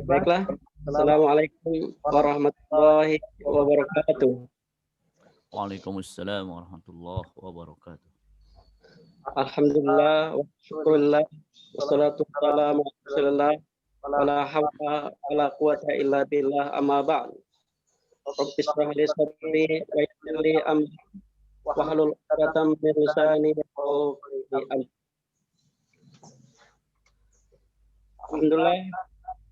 Baiklah. Assalamualaikum warahmatullahi wabarakatuh. Waalaikumsalam warahmatullahi wabarakatuh. Alhamdulillah wa syukurillah wassalatu wassalamu ala rasulillah wala hawla wala quwata illa billah amma ba'd. Rabbi shrah li sadri wa yassir li amri wahlul 'uqdatam min lisani yafqahu qawli. Alhamdulillah,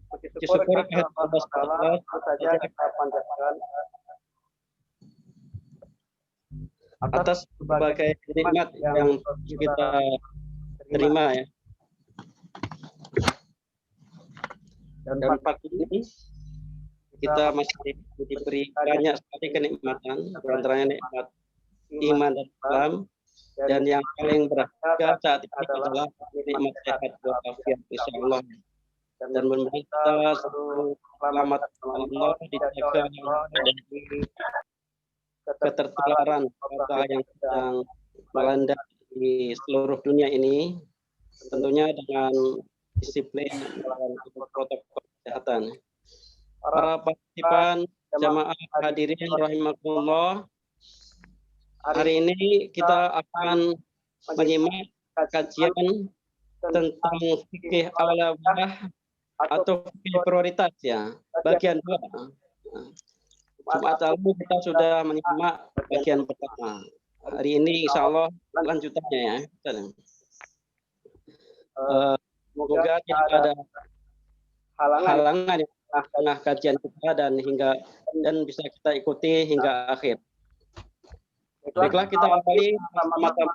puji syukur kehadirat Allah Taala saja kita panjatkan atas berbagai nikmat yang kita terima ya. Dan pagi ini kita masih diberi banyak sekali kenikmatan, diantaranya nikmat iman dan Islam, dan yang paling berharga saat ini adalah nikmat sehat walafiat insyaallah. Dan meminta seluruh selamat Allah dijaga dari ketertulan wabah yang sedang melanda di seluruh dunia ini, tentunya dengan disiplin dan protokol kesehatan. Para partisipan jamaah hadirin rahimakumullah, hari ini kita akan menyimak kajian tentang fikih al-awlah atau fikih prioritas ya, bagian 2. Jumat lalu kita sudah menyimak bagian pertama. Hari ini insya Allah lanjutannya ya. Semoga tidak ada halangan di tengah kajian kita dan bisa kita ikuti hingga akhir. Baiklah, kita awali sama-sama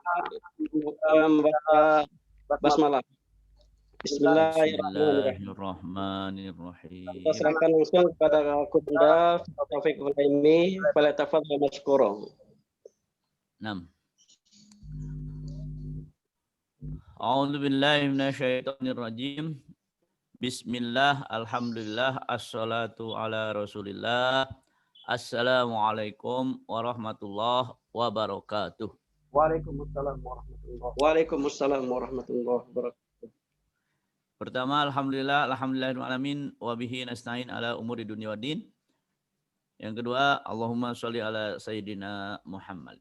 membaca basmalah. Bismillahirrahmanirrahim. Kita serahkan langsung kepada Bunda Taufik Ibrahimi, falyatafadhal mashkura. 6. A'udzu billahi minasyaitonir rajim. Bismillah, alhamdulillah, assalatu ala rasulillah. Assalamualaikum warahmatullahi wabarakatuh. Waalaikumsalam warahmatullahi wabarakatuh. Pertama, alhamdulillahirrahmanirrahim wa bihi nasta'in ala umuri dunya waddin. Yang kedua, Allahumma sholli ala sayyidina Muhammad.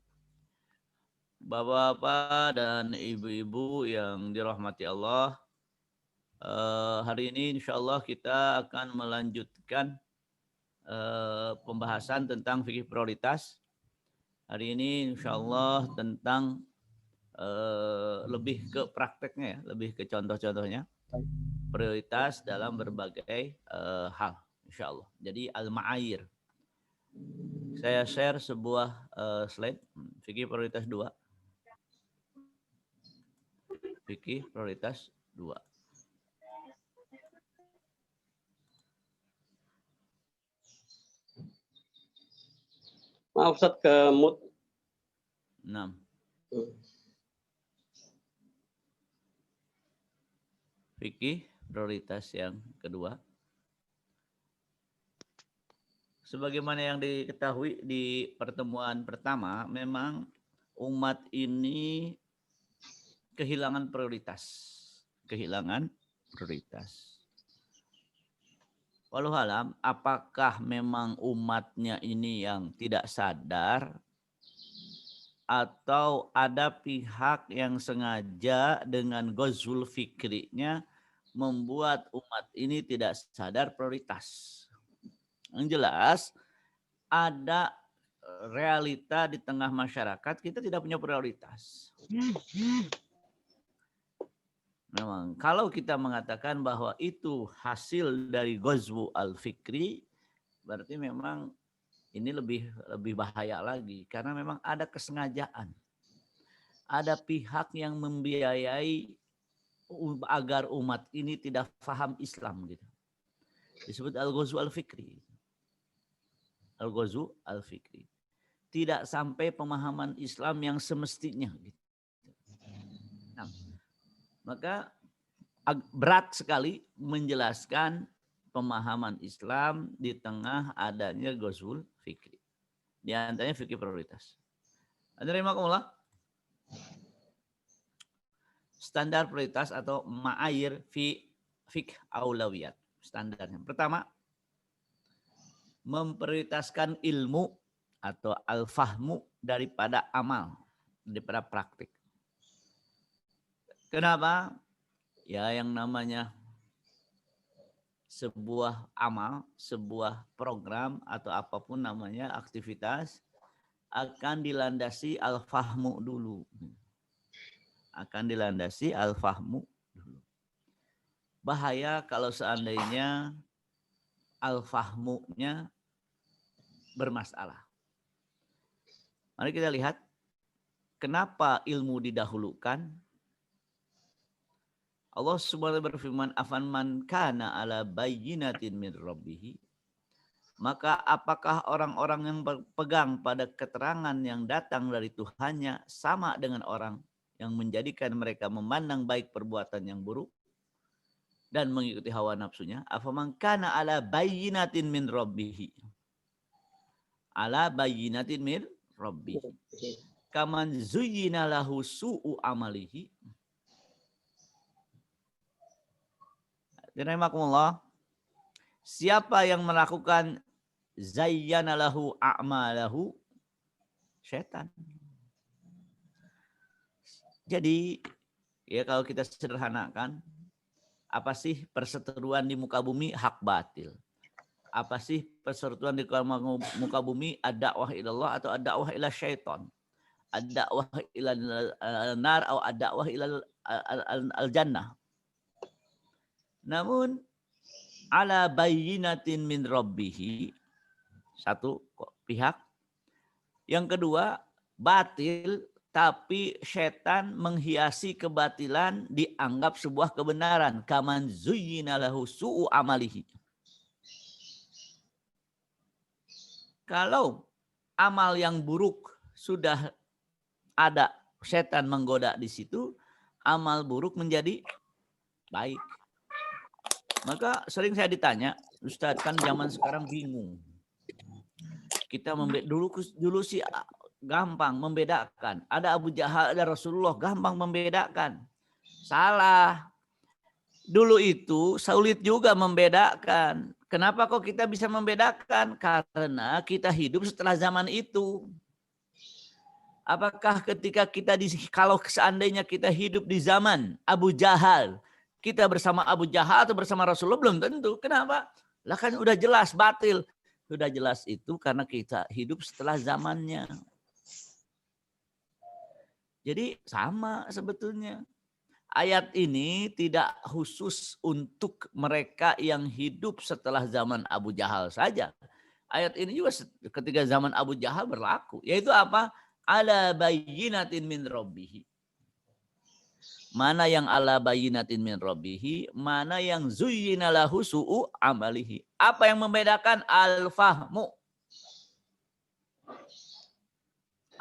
Bapak-bapak dan ibu-ibu yang dirahmati Allah, hari ini insyaallah kita akan melanjutkan pembahasan tentang fikih prioritas. Hari ini insyaallah tentang lebih ke prakteknya ya, lebih ke contoh-contohnya. Prioritas dalam berbagai hal insyaallah. Jadi al-ma'ayir. Saya share sebuah slide fikih prioritas 2. Fikih prioritas 2. Maaf Ustaz, ke mute. 6. Fikih prioritas yang kedua. Sebagaimana yang diketahui di pertemuan pertama, memang umat ini kehilangan prioritas. Walau alam, apakah memang umatnya ini yang tidak sadar atau ada pihak yang sengaja dengan ghazwul fikrinya membuat umat ini tidak sadar prioritas. Yang jelas ada realita di tengah masyarakat kita tidak punya prioritas. Memang kalau kita mengatakan bahwa itu hasil dari ghazwu al-fikri, berarti memang ini lebih bahaya lagi karena memang ada kesengajaan. Ada pihak yang membiayai agar umat ini tidak paham Islam gitu. Disebut al-ghazwu al-fikri. Al-ghazwu al-fikri. Tidak sampai pemahaman Islam yang semestinya gitu. Nah, maka berat sekali menjelaskan pemahaman Islam di tengah adanya ghazwul fikri. Di antaranya fikih prioritas. Hadirin rahimakumullah. standar prioritas atau ma'ayir fi fiqh aulawiyat. Standarnya. Pertama, memprioritaskan ilmu atau al-fahmu daripada amal, daripada praktik. Kenapa? Ya yang namanya sebuah amal, sebuah program atau apapun namanya aktivitas akan dilandasi al-fahmu dulu. Akan dilandasi al-fahmu dulu. Bahaya kalau seandainya al-fahmunya bermasalah. Mari kita lihat kenapa ilmu didahulukan. Allah Subhanahu berfirman, "Afanman kana ala bayyinatin min rabbih." Maka apakah orang-orang yang berpegang pada keterangan yang datang dari Tuhannya sama dengan orang yang menjadikan mereka memandang baik perbuatan yang buruk dan mengikuti hawa nafsunya? Afaman kana ala bayyinatin min rabbih. Ala bayyinatin min rabbih. Kaman zuyyina lahu su'u amalihi. Rahimakumullah. Siapa yang melakukan zayyana lahu a'malahu? Setan. Jadi, ya kalau kita sederhanakan, apa sih perseteruan di muka bumi? Hak batil. Apa sih perseteruan di muka bumi? Ad-da'wah ilallah atau ad-da'wah ila syaitan? Ad-da'wah ila nar atau ad-da'wah ila al-jannah. Namun ala bayyinatin min rabbihi, satu pihak. Yang kedua, batil tapi setan menghiasi kebatilan dianggap sebuah kebenaran. Kaman zuyyina lahu su'u amalihi. Kalau amal yang buruk sudah ada setan menggoda di situ, amal buruk menjadi baik. Maka sering saya ditanya, Ustadz kan zaman sekarang bingung. Kita dulu sih gampang membedakan. Ada Abu Jahal, ada Rasulullah, gampang membedakan. Salah. Dulu itu sulit juga membedakan. Kenapa kok kita bisa membedakan? Karena kita hidup setelah zaman itu. Apakah ketika kita kalau seandainya kita hidup di zaman Abu Jahal, kita bersama Abu Jahal atau bersama Rasulullah? Belum tentu. Kenapa? Lah kan udah jelas batil. Sudah jelas itu karena kita hidup setelah zamannya. Jadi sama sebetulnya. Ayat ini tidak khusus untuk mereka yang hidup setelah zaman Abu Jahal saja. Ayat ini juga ketika zaman Abu Jahal berlaku. Yaitu apa? Ala bayyinatin min rabbihi. Mana yang ala bayyinatin min rabbihi, mana yang zuyyina lahu su'u amalihi. Apa yang membedakan? Al-fahmu.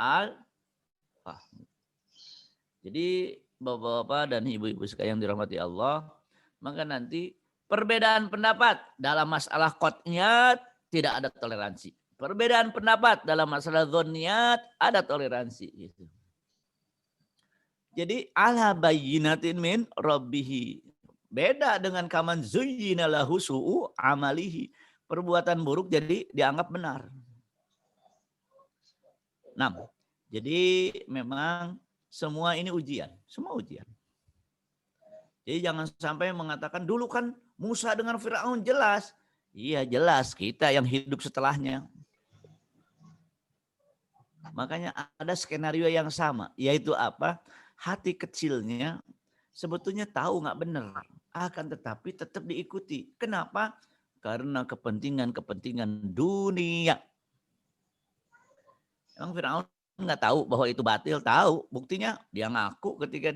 Al-fahmu. Jadi bapak-bapak dan ibu-ibu sekalian yang dirahmati Allah, maka nanti perbedaan pendapat dalam masalah qat'iyat tidak ada toleransi. Perbedaan pendapat dalam masalah dzanniyat ada toleransi. Gitu. Jadi ala bayyinatin min rabbihi. Beda dengan kaman zuyyina lahu su'u amalihi. Perbuatan buruk jadi dianggap benar. Nah, jadi memang semua ini ujian. Semua ujian. Jadi jangan sampai mengatakan dulu kan Musa dengan Firaun jelas. Iya jelas, kita yang hidup setelahnya. Makanya ada skenario yang sama. Yaitu apa? Hati kecilnya sebetulnya tahu nggak benar. Akan tetapi tetap diikuti. Kenapa? Karena kepentingan-kepentingan dunia. Emang Firaun nggak tahu bahwa itu batil? Tahu. Buktinya dia ngaku ketika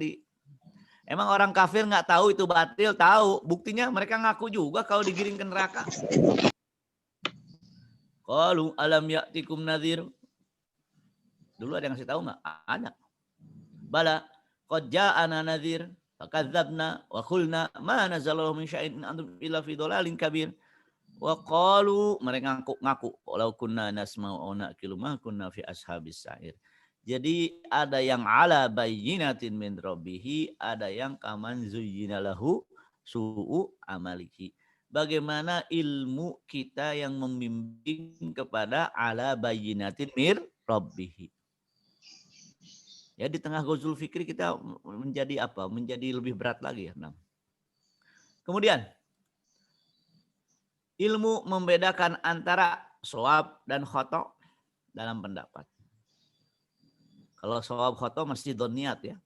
Emang orang kafir nggak tahu itu batil? Tahu. Buktinya mereka ngaku juga kalau digiring ke neraka. Qalu alam ya'tikum nadhir. Dulu ada yang ngasih tahu nggak? Ada. Bala qad ja'ana nadhir fakadzabna wa qulna ma nazalallahu min syai'in antum illa fi dhalalin kabir. Wa qalu, mereka ngaku walau kunna nasma'u aw naqilu ma kunna fi ashabis sa'ir. Jadi ada yang ala bayyinatin min rabbihi, ada yang kaman zuyyina lahu su'u amalihi. Bagaimana ilmu kita yang membimbing kepada ala bayyinatin mir rabbihi. Ya di tengah Ghazwul Fikri kita menjadi apa? Menjadi lebih berat lagi ya. Nah. Kemudian ilmu membedakan antara shawab dan khoto dalam pendapat. Kalau shawab khoto mesti doniat ya.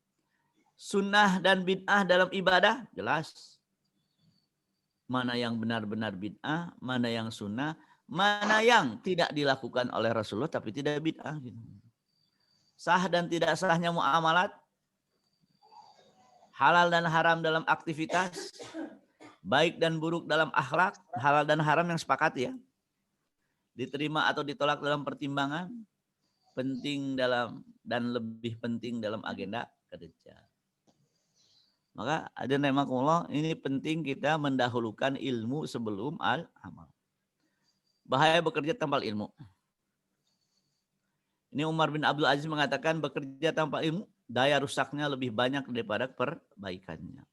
Sunnah dan bid'ah dalam ibadah jelas. Mana yang benar-benar bid'ah, mana yang sunnah, mana yang tidak dilakukan oleh Rasulullah tapi tidak bid'ah. Gitu. Sah dan tidak sahnya muamalat, halal dan haram dalam aktivitas, baik dan buruk dalam akhlak, halal dan haram yang sepakat ya. Diterima atau ditolak dalam pertimbangan, penting dalam dan lebih penting dalam agenda kerja. Maka ada nemakumullah, ini penting kita mendahulukan ilmu sebelum al-amal. Bahaya bekerja tanpa ilmu. Ini Umar bin Abdul Aziz mengatakan bekerja tanpa ilmu, daya rusaknya lebih banyak daripada perbaikannya.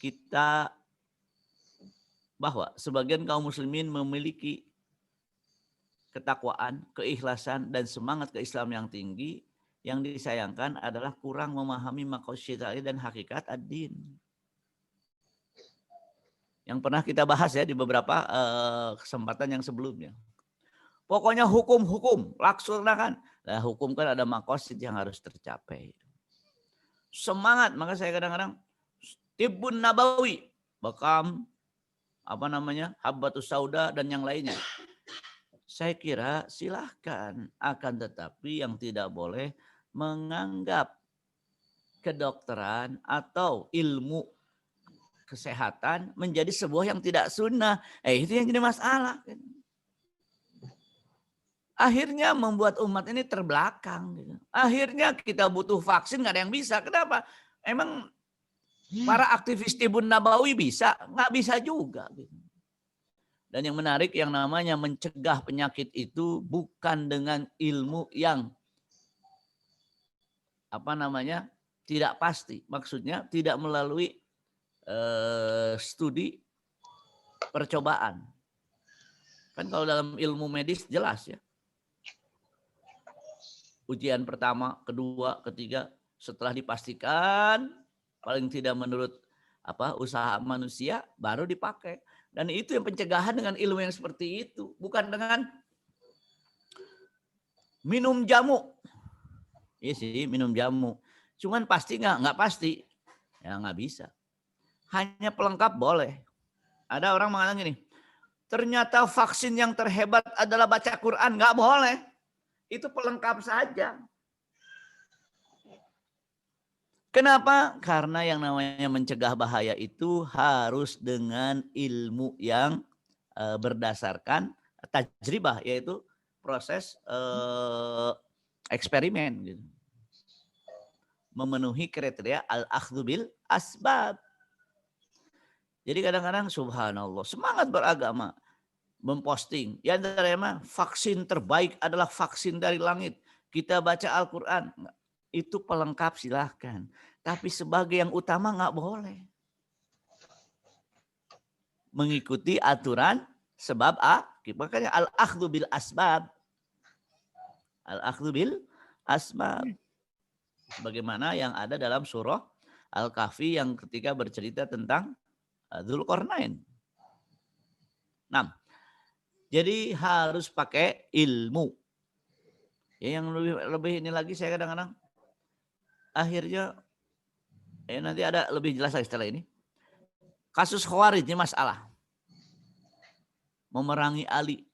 Kita bahwa sebagian kaum muslimin memiliki ketakwaan, keikhlasan, dan semangat ke-Islam yang tinggi. Yang disayangkan adalah kurang memahami maqasid dan hakikat ad-din. Yang pernah kita bahas ya di beberapa kesempatan yang sebelumnya. Pokoknya hukum, laksanakan. Nah, hukum kan ada maqasid yang harus tercapai. Semangat, maka saya kadang-kadang Tibbun Nabawi, Bakam, Habbatus Sauda dan yang lainnya. Saya kira silahkan, akan tetapi yang tidak boleh menganggap kedokteran atau ilmu kesehatan menjadi sebuah yang tidak sunnah. Itu yang jadi masalah. Akhirnya membuat umat ini terbelakang. Akhirnya kita butuh vaksin, nggak ada yang bisa. Kenapa? Emang para aktivis Tibbun Nabawi bisa? Nggak bisa juga. Dan yang menarik, yang namanya mencegah penyakit itu bukan dengan ilmu yang tidak pasti. Maksudnya tidak melalui studi percobaan. Kan kalau dalam ilmu medis jelas ya. Ujian pertama, kedua, ketiga, setelah dipastikan paling tidak menurut usaha manusia baru dipakai. Dan itu yang pencegahan dengan ilmu yang seperti itu, bukan dengan minum jamu. Iya sih, minum jamu. Cuman pasti nggak pasti. Ya nggak bisa. Hanya pelengkap boleh. Ada orang mengatakan gini, ternyata vaksin yang terhebat adalah baca Quran. Nggak boleh. Itu pelengkap saja. Kenapa? Karena yang namanya mencegah bahaya itu harus dengan ilmu yang berdasarkan tajribah, yaitu proses eksperimen. Gitu. Memenuhi kriteria al-akhdhu bil asbab. Jadi kadang-kadang subhanallah, semangat beragama, memposting. Ya antaranya vaksin terbaik adalah vaksin dari langit. Kita baca Al-Quran. Itu pelengkap silahkan. Tapi sebagai yang utama nggak boleh. Mengikuti aturan sebab makanya al-akhdhu bil asbab. Al-akhdhu bil asbab. Sebagaimana yang ada dalam surah Al-Kahfi yang ketika bercerita tentang Dzulqarnain. Nah, jadi harus pakai ilmu. Ya, yang lebih ini lagi saya kadang-kadang akhirnya nanti ada lebih jelas lagi setelah ini. Kasus Khawarij ini masalah. Memerangi Ali.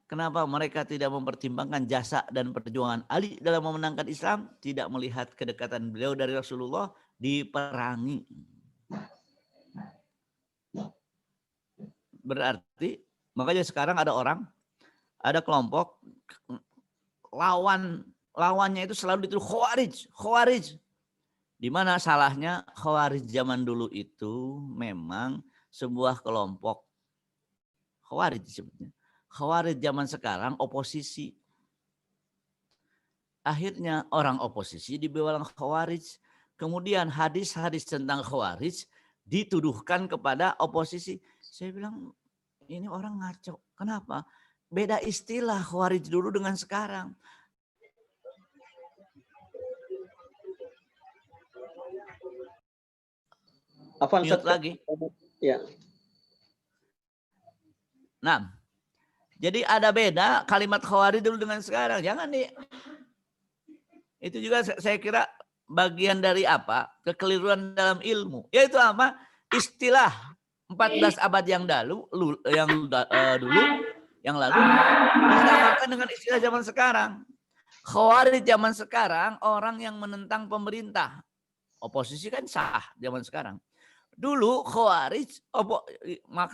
Kenapa mereka tidak mempertimbangkan jasa dan perjuangan Ali dalam memenangkan Islam, tidak melihat kedekatan beliau dari Rasulullah diperangi. Berarti makanya sekarang ada kelompok lawannya itu selalu dituduh Khawarij. Di mana salahnya Khawarij zaman dulu itu memang sebuah kelompok Khawarij disebutnya. Khawarij zaman sekarang oposisi. Akhirnya orang oposisi dibawa Khawarij. Kemudian hadis-hadis tentang Khawarij dituduhkan kepada oposisi. Saya bilang ini orang ngaco. Kenapa? Beda istilah Khawarij dulu dengan sekarang. Mute lagi. Ya. Nah, jadi ada beda kalimat Khawarij dulu dengan sekarang. Jangan nih. Itu juga saya kira bagian dari apa? Kekeliruan dalam ilmu. Yaitu apa? Istilah 14 abad yang dulu disamakan dengan istilah zaman sekarang. Khawarij zaman sekarang orang yang menentang pemerintah. Oposisi kan sah zaman sekarang. Dulu Khawarij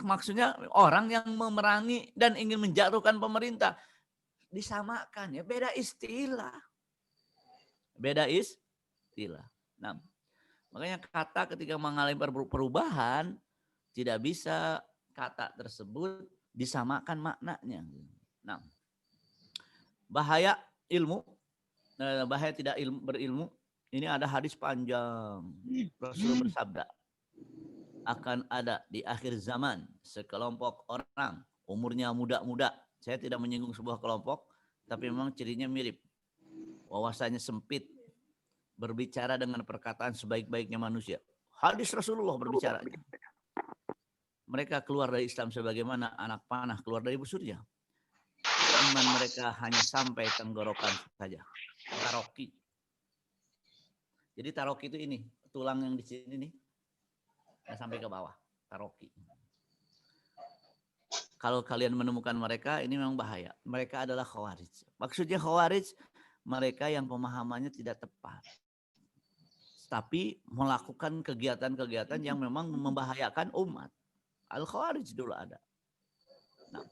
maksudnya orang yang memerangi dan ingin menjatuhkan pemerintah. Disamakan ya, beda istilah. Beda istilah. Nah, makanya kata ketika mengalami perubahan tidak bisa kata tersebut disamakan maknanya. Nah, bahaya ilmu, bahaya tidak berilmu. Ini ada hadis panjang. Rasulullah bersabda, akan ada di akhir zaman sekelompok orang umurnya muda-muda. Saya tidak menyinggung sebuah kelompok, tapi memang cirinya mirip. Wawasannya sempit, berbicara dengan perkataan sebaik-baiknya manusia. Hadis Rasulullah berbicara. Mereka keluar dari Islam sebagaimana anak panah keluar dari busurnya. Iman mereka hanya sampai tenggorokan saja. Taroki. Jadi taroki itu ini, tulang yang di sini nih, sampai ke bawah. Taroki. Kalau kalian menemukan mereka, ini memang bahaya. Mereka adalah Khawarij. Maksudnya Khawarij, mereka yang pemahamannya tidak tepat. Tapi melakukan kegiatan-kegiatan yang memang membahayakan umat. Al-Khawarij dulu ada. Nah,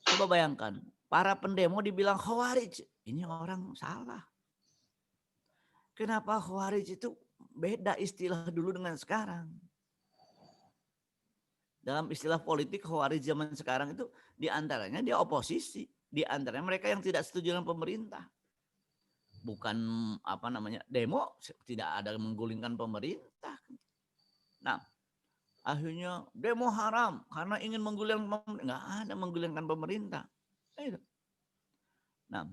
coba bayangkan, para pendemo dibilang Khawarij. Ini orang salah. Kenapa Khawarij itu beda istilah dulu dengan sekarang? Dalam istilah politik Khawarij zaman sekarang itu diantaranya dia oposisi. Diantaranya mereka yang tidak setuju dengan pemerintah. Bukan demo, tidak ada menggulingkan pemerintah. Nah, akhirnya demo haram karena ingin menggulingkan pemerintah. Nggak ada menggulingkan pemerintah. Nah,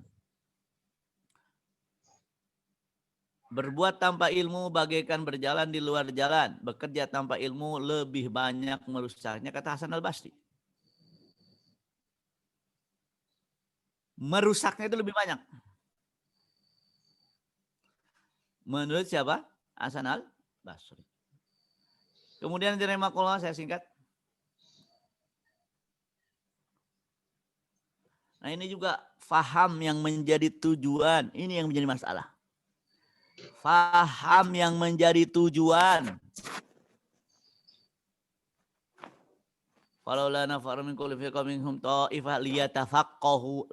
berbuat tanpa ilmu bagaikan berjalan di luar jalan. Bekerja tanpa ilmu lebih banyak merusaknya, kata Hasan al-Basri. Merusaknya itu lebih banyak. Menurut siapa? Hasan al-Basri. Kemudian di Rahimahullah, saya singkat. Nah, ini juga faham yang menjadi tujuan. Ini yang menjadi masalah. Faham yang menjadi tujuan. Falaula nafaru min kulli firqatin minhum ta'ifah liyatafaqahu,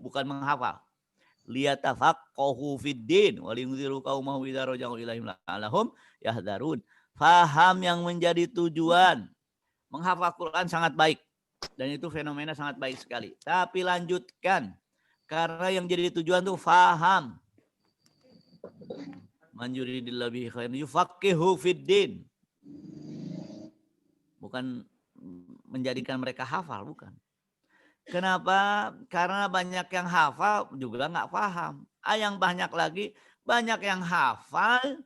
bukan menghafal. Liyatafaqahu fiddin wa liyunziru qaumahu idza raja'u ilaihim la'allahum yahdharun. Faham yang menjadi tujuan. Menghafal Quran sangat baik dan itu fenomena sangat baik sekali. Tapi lanjutkan, karena yang jadi tujuan itu faham. Man yuridillahu bihi khairan yufaqihu fiddin. Bukan menjadikan mereka hafal, bukan. Kenapa? Karena banyak yang hafal juga nggak paham. Yang banyak lagi, banyak yang hafal,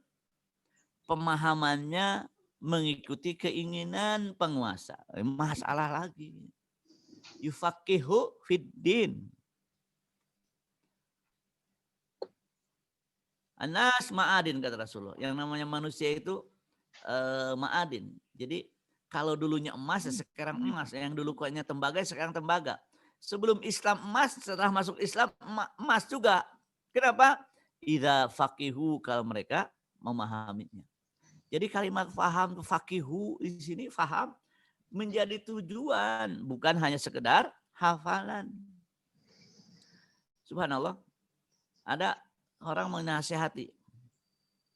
pemahamannya mengikuti keinginan penguasa. Masalah lagi. Yufaqihu fiddin. Anas ma'adin, kata Rasulullah. Yang namanya manusia itu ma'adin. Jadi kalau dulunya emas, sekarang emas. Yang dulu kuatnya tembaga, sekarang tembaga. Sebelum Islam emas, setelah masuk Islam emas juga. Kenapa? Idza faqihu, kalau mereka memahaminya. Jadi kalimat faham, faqihu di sini faham menjadi tujuan, bukan hanya sekedar hafalan. Subhanallah. Ada orang menasihati.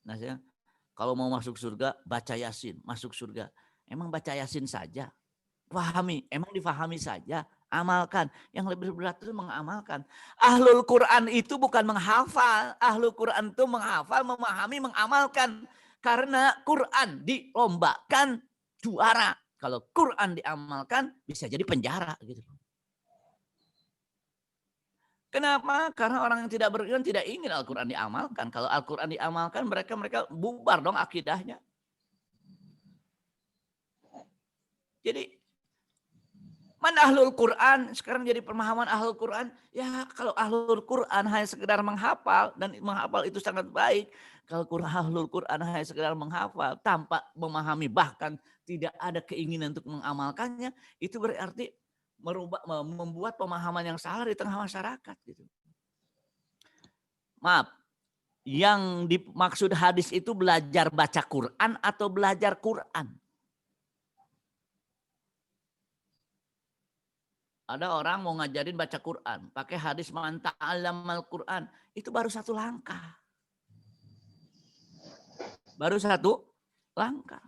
Nasihat, kalau mau masuk surga, baca Yasin, masuk surga. Emang baca Yasin saja? Pahami, emang difahami saja? Amalkan. Yang lebih berat itu mengamalkan. Ahlul Quran itu bukan menghafal. Ahlul Quran itu menghafal, memahami, mengamalkan. Karena Quran dilombakan juara. Kalau Quran diamalkan bisa jadi penjara gitu. Kenapa? Karena orang yang tidak beriman tidak ingin Al-Quran diamalkan. Kalau Al-Quran diamalkan mereka bubar dong akidahnya. Jadi mana ahlul Quran? Sekarang jadi pemahaman ahlul Quran. Ya kalau ahlul Quran hanya sekedar menghafal. Dan menghafal itu sangat baik. Kalau ahlul Quran hanya sekedar menghafal. Tanpa memahami bahkan tidak ada keinginan untuk mengamalkannya. Itu berarti membuat pemahaman yang salah di tengah masyarakat. Gitu. Maaf. Yang dimaksud hadis itu belajar baca Quran atau belajar Quran? Ada orang mau ngajarin baca Quran, pakai hadis man ta'allamal Quran, itu baru satu langkah. Baru satu langkah.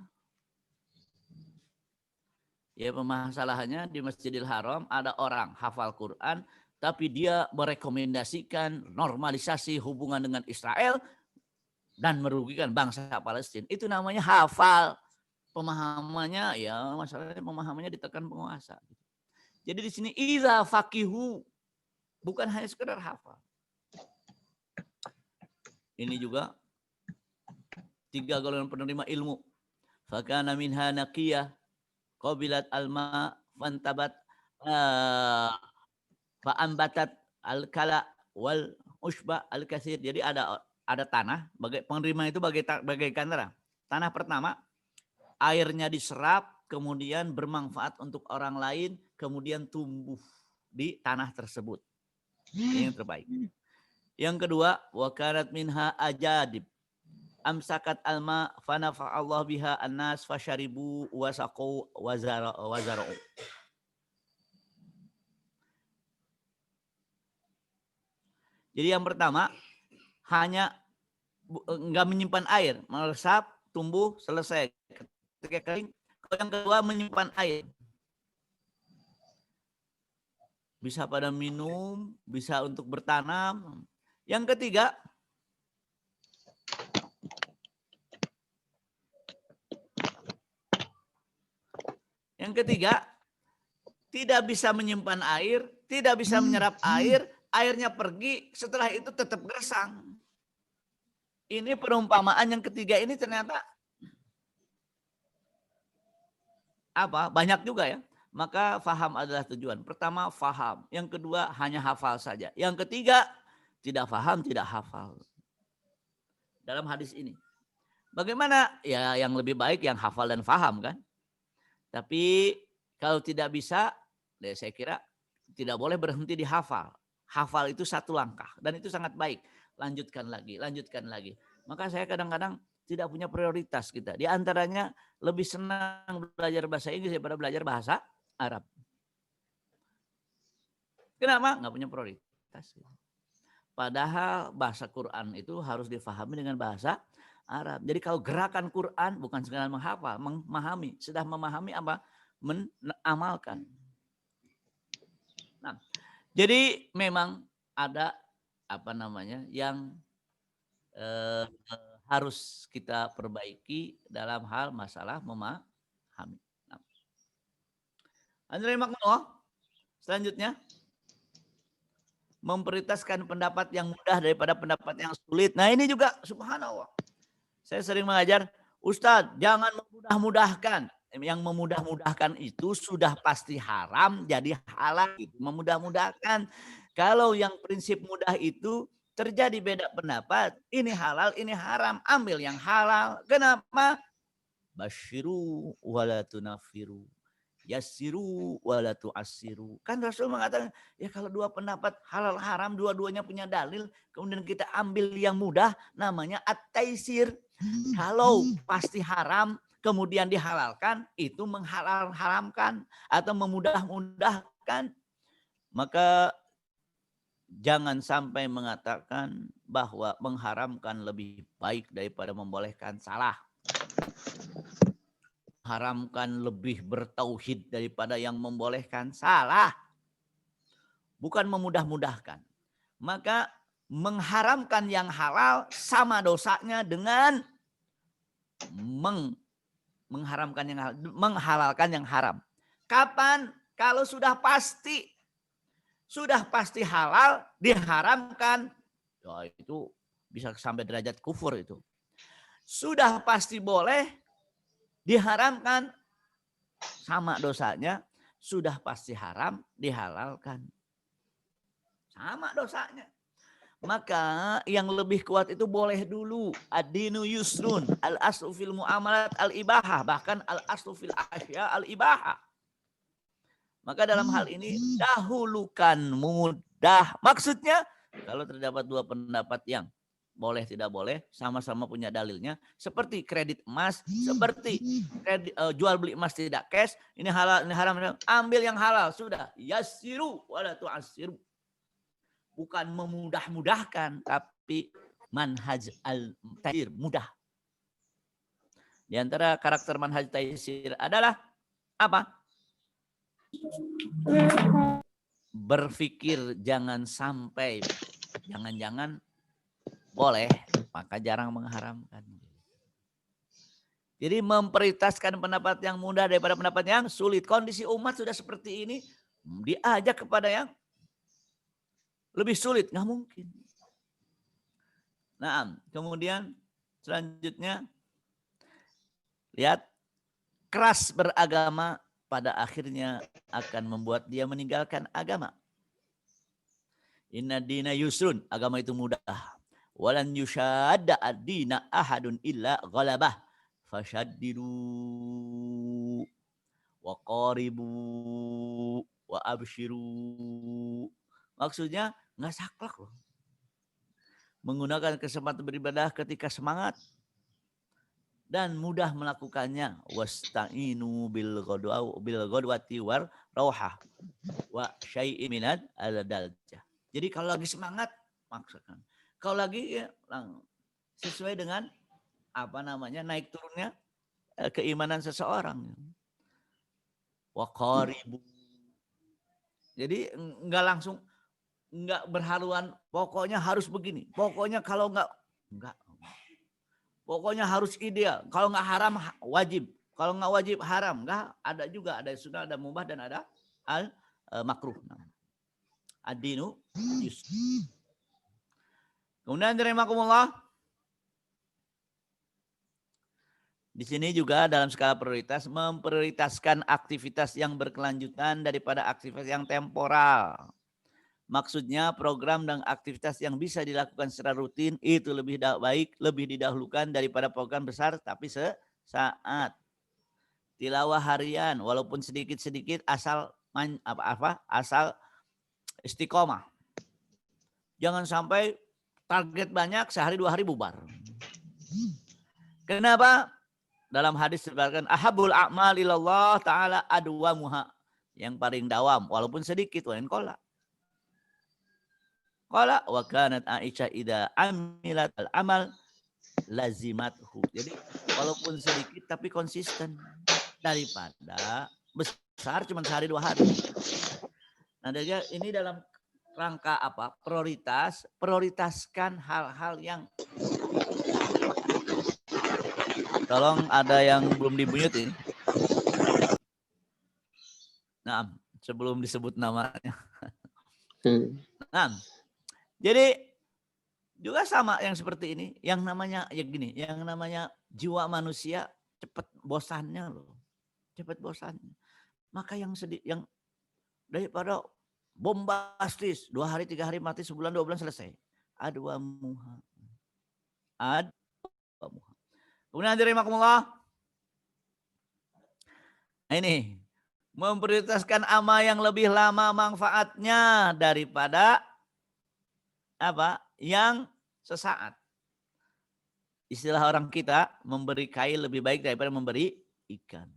Ya permasalahannya di Masjidil Haram ada orang hafal Quran, tapi dia merekomendasikan normalisasi hubungan dengan Israel dan merugikan bangsa Palestina. Itu namanya hafal. Pemahamannya ya masalahnya pemahamannya ditekan penguasa. Jadi di sini idza faqihu bukan hanya sekedar hafal. Ini juga 3 golongan penerima ilmu. Fakana minha naqiyah qabilat alma fantabat fa'ambatat al-kala wal usba al-katsir. Jadi ada tanah, penerima itu bagaikan tanah pertama airnya diserap, kemudian bermanfaat untuk orang lain, kemudian tumbuh di tanah tersebut. Ini yang terbaik. Yang kedua, wa kanat minha ajadib amsakat alma fanafa Allah biha annas fasharibu wasaqu wazara'u. Jadi yang pertama hanya enggak menyimpan air, meresap, tumbuh, selesai. Ketika kering. Yang kedua menyimpan air. Bisa pada minum, bisa untuk bertanam. Yang ketiga, tidak bisa menyimpan air, tidak bisa menyerap air, airnya pergi, setelah itu tetap gersang. Ini perumpamaan yang ketiga ini ternyata apa? Banyak juga ya. Maka faham adalah tujuan. Pertama faham, yang kedua hanya hafal saja. Yang ketiga tidak faham, tidak hafal. Dalam hadis ini. Bagaimana? Ya yang lebih baik yang hafal dan faham kan. Tapi kalau tidak bisa, ya saya kira tidak boleh berhenti di hafal. Hafal itu satu langkah dan itu sangat baik. Lanjutkan lagi, lanjutkan lagi. Maka saya kadang-kadang tidak punya prioritas kita. Di antaranya lebih senang belajar bahasa Inggris daripada belajar bahasa Arab. Kenapa? Nggak punya prioritas. Padahal bahasa Quran itu harus difahami dengan bahasa Arab. Jadi kalau gerakan Quran bukan sekadar menghafal, memahami. Sudah memahami apa? Menamalkan. Nah, jadi memang ada apa namanya yang harus kita perbaiki dalam hal masalah memahami. Nah. Andre Makno, selanjutnya memprioritaskan pendapat yang mudah daripada pendapat yang sulit. Nah ini juga subhanallah. Saya sering mengajar, Ustadz jangan memudah-mudahkan. Yang memudah-mudahkan itu sudah pasti haram jadi halal. Memudah-mudahkan. Kalau yang prinsip mudah itu terjadi beda pendapat. Ini halal, ini haram. Ambil yang halal. Kenapa? Basyiru wala tunafiru. Yassiru wala tu'assiru. Kan Rasul mengatakan, ya kalau dua pendapat halal haram, dua-duanya punya dalil, kemudian kita ambil yang mudah, namanya at-taisir. Kalau pasti haram, kemudian dihalalkan, itu mengharamkan atau memudah-mudahkan. Maka jangan sampai mengatakan bahwa mengharamkan lebih baik daripada membolehkan salah. Haramkan lebih bertauhid daripada yang membolehkan salah. bukan memudah-mudahkan. Maka mengharamkan yang halal sama dosanya dengan mengharamkan yang halal, menghalalkan yang haram. Kapan? Kalau sudah pasti halal diharamkan, ya itu bisa sampai derajat kufur itu. Sudah pasti boleh diharamkan, sama dosanya. Sudah pasti haram dihalalkan, sama dosanya. Maka yang lebih kuat itu boleh dulu. Ad-dinu yusrun, al-aslu fil muamalat al-ibahah, bahkan al-aslu fil asya al-ibahah. Maka dalam hal ini dahulukan mudah. Maksudnya kalau terdapat dua pendapat yang boleh tidak boleh, sama-sama punya dalilnya. Seperti kredit emas, seperti jual beli emas tidak cash. Ini halal, ini haram. Ambil yang halal, sudah. Yassiru wala tu'assiru. Bukan memudah-mudahkan, tapi manhaj al-taysir, mudah. Di antara karakter manhaj taysir adalah apa? Berpikir jangan sampai, jangan-jangan boleh, maka jarang mengharamkan. Jadi memprioritaskan pendapat yang mudah daripada pendapat yang sulit. Kondisi umat sudah seperti ini, diajak kepada yang lebih sulit, nggak mungkin. Nah, kemudian selanjutnya lihat, keras beragama pada akhirnya akan membuat dia meninggalkan agama. Inna dina yusrun, agama itu mudah. Walan yushadda ad-dina ahadun illa ghalabah. Fashaddidu wa qaribu wa abshiru. Maksudnya nggak saklek loh. Menggunakan kesempatan beribadah ketika semangat dan mudah melakukannya. Wasta'inu bil ghadwati war rauhah wa syai'in minad al-daljah. Jadi kalau lagi semangat maksudkan. Kalau lagi ya, sesuai dengan apa namanya naik turunnya keimanan seseorang. Wa qaribu. Jadi enggak langsung, enggak berhaluan pokoknya harus begini. Pokoknya kalau enggak. Pokoknya harus ideal. Kalau enggak haram wajib. Kalau enggak wajib haram. Enggak, ada juga, ada sunnah, ada mubah dan ada makruh. Ad-dinu yusr. Kemudian rahimakumullah, di sini juga dalam skala prioritas memprioritaskan aktivitas yang berkelanjutan daripada aktivitas yang temporal. Maksudnya program dan aktivitas yang bisa dilakukan secara rutin itu lebih baik, lebih didahulukan daripada program besar tapi sesaat. Tilawah harian walaupun sedikit-sedikit asal asal istiqomah. Jangan sampai target banyak sehari 2 hari bubar. Kenapa? Dalam hadis disebutkan ahabul a'mal ilallah ta'ala adwamuha. Yang paling dawam walaupun sedikit wa in qala. Qala wa kanat Aisyah idza amilat al-amal lazimathu. Jadi walaupun sedikit tapi konsisten daripada besar cuma sehari 2 hari. Nah, ini dalam rangka apa? Prioritaskan hal-hal yang, tolong ada yang belum di-mute ini. Nah, sebelum disebut namanya. Nah, jadi juga sama yang seperti ini, yang namanya ya gini, yang namanya jiwa manusia cepat bosannya loh. Cepat bosannya. Maka yang sedih, yang daripada bombastis 2 hari 3 hari mati, sebulan 2 bulan selesai. Adwamuha. Kemudian rahimakumullah. Nah ini memprioritaskan amal yang lebih lama manfaatnya daripada apa? Yang sesaat. Istilah orang kita, memberi kail lebih baik daripada memberi ikan.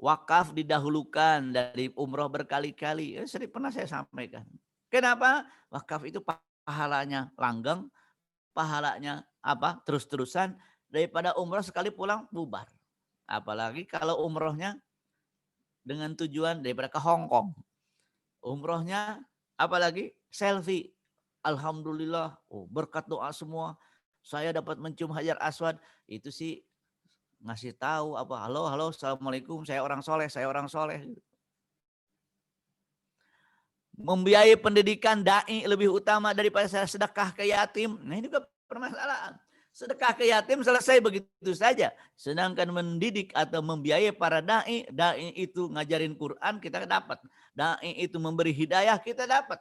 Wakaf didahulukan dari umroh berkali-kali. Sering pernah saya sampaikan. Kenapa? Wakaf itu pahalanya langgeng, pahalanya apa? Terus-terusan daripada umroh sekali pulang bubar. Apalagi kalau umrohnya dengan tujuan daripada ke Hong Kong. Umrohnya apalagi selfie. Alhamdulillah, berkat doa semua saya dapat mencium Hajar Aswad. Itu sih ngasih tahu apa, halo assalamualaikum, saya orang soleh. Membiayai pendidikan dai lebih utama daripada saya sedekah ke yatim. Nah ini juga permasalahan. Sedekah ke yatim selesai begitu saja. Sedangkan mendidik atau membiayai para dai itu ngajarin Quran kita dapat. Dai itu memberi hidayah kita dapat.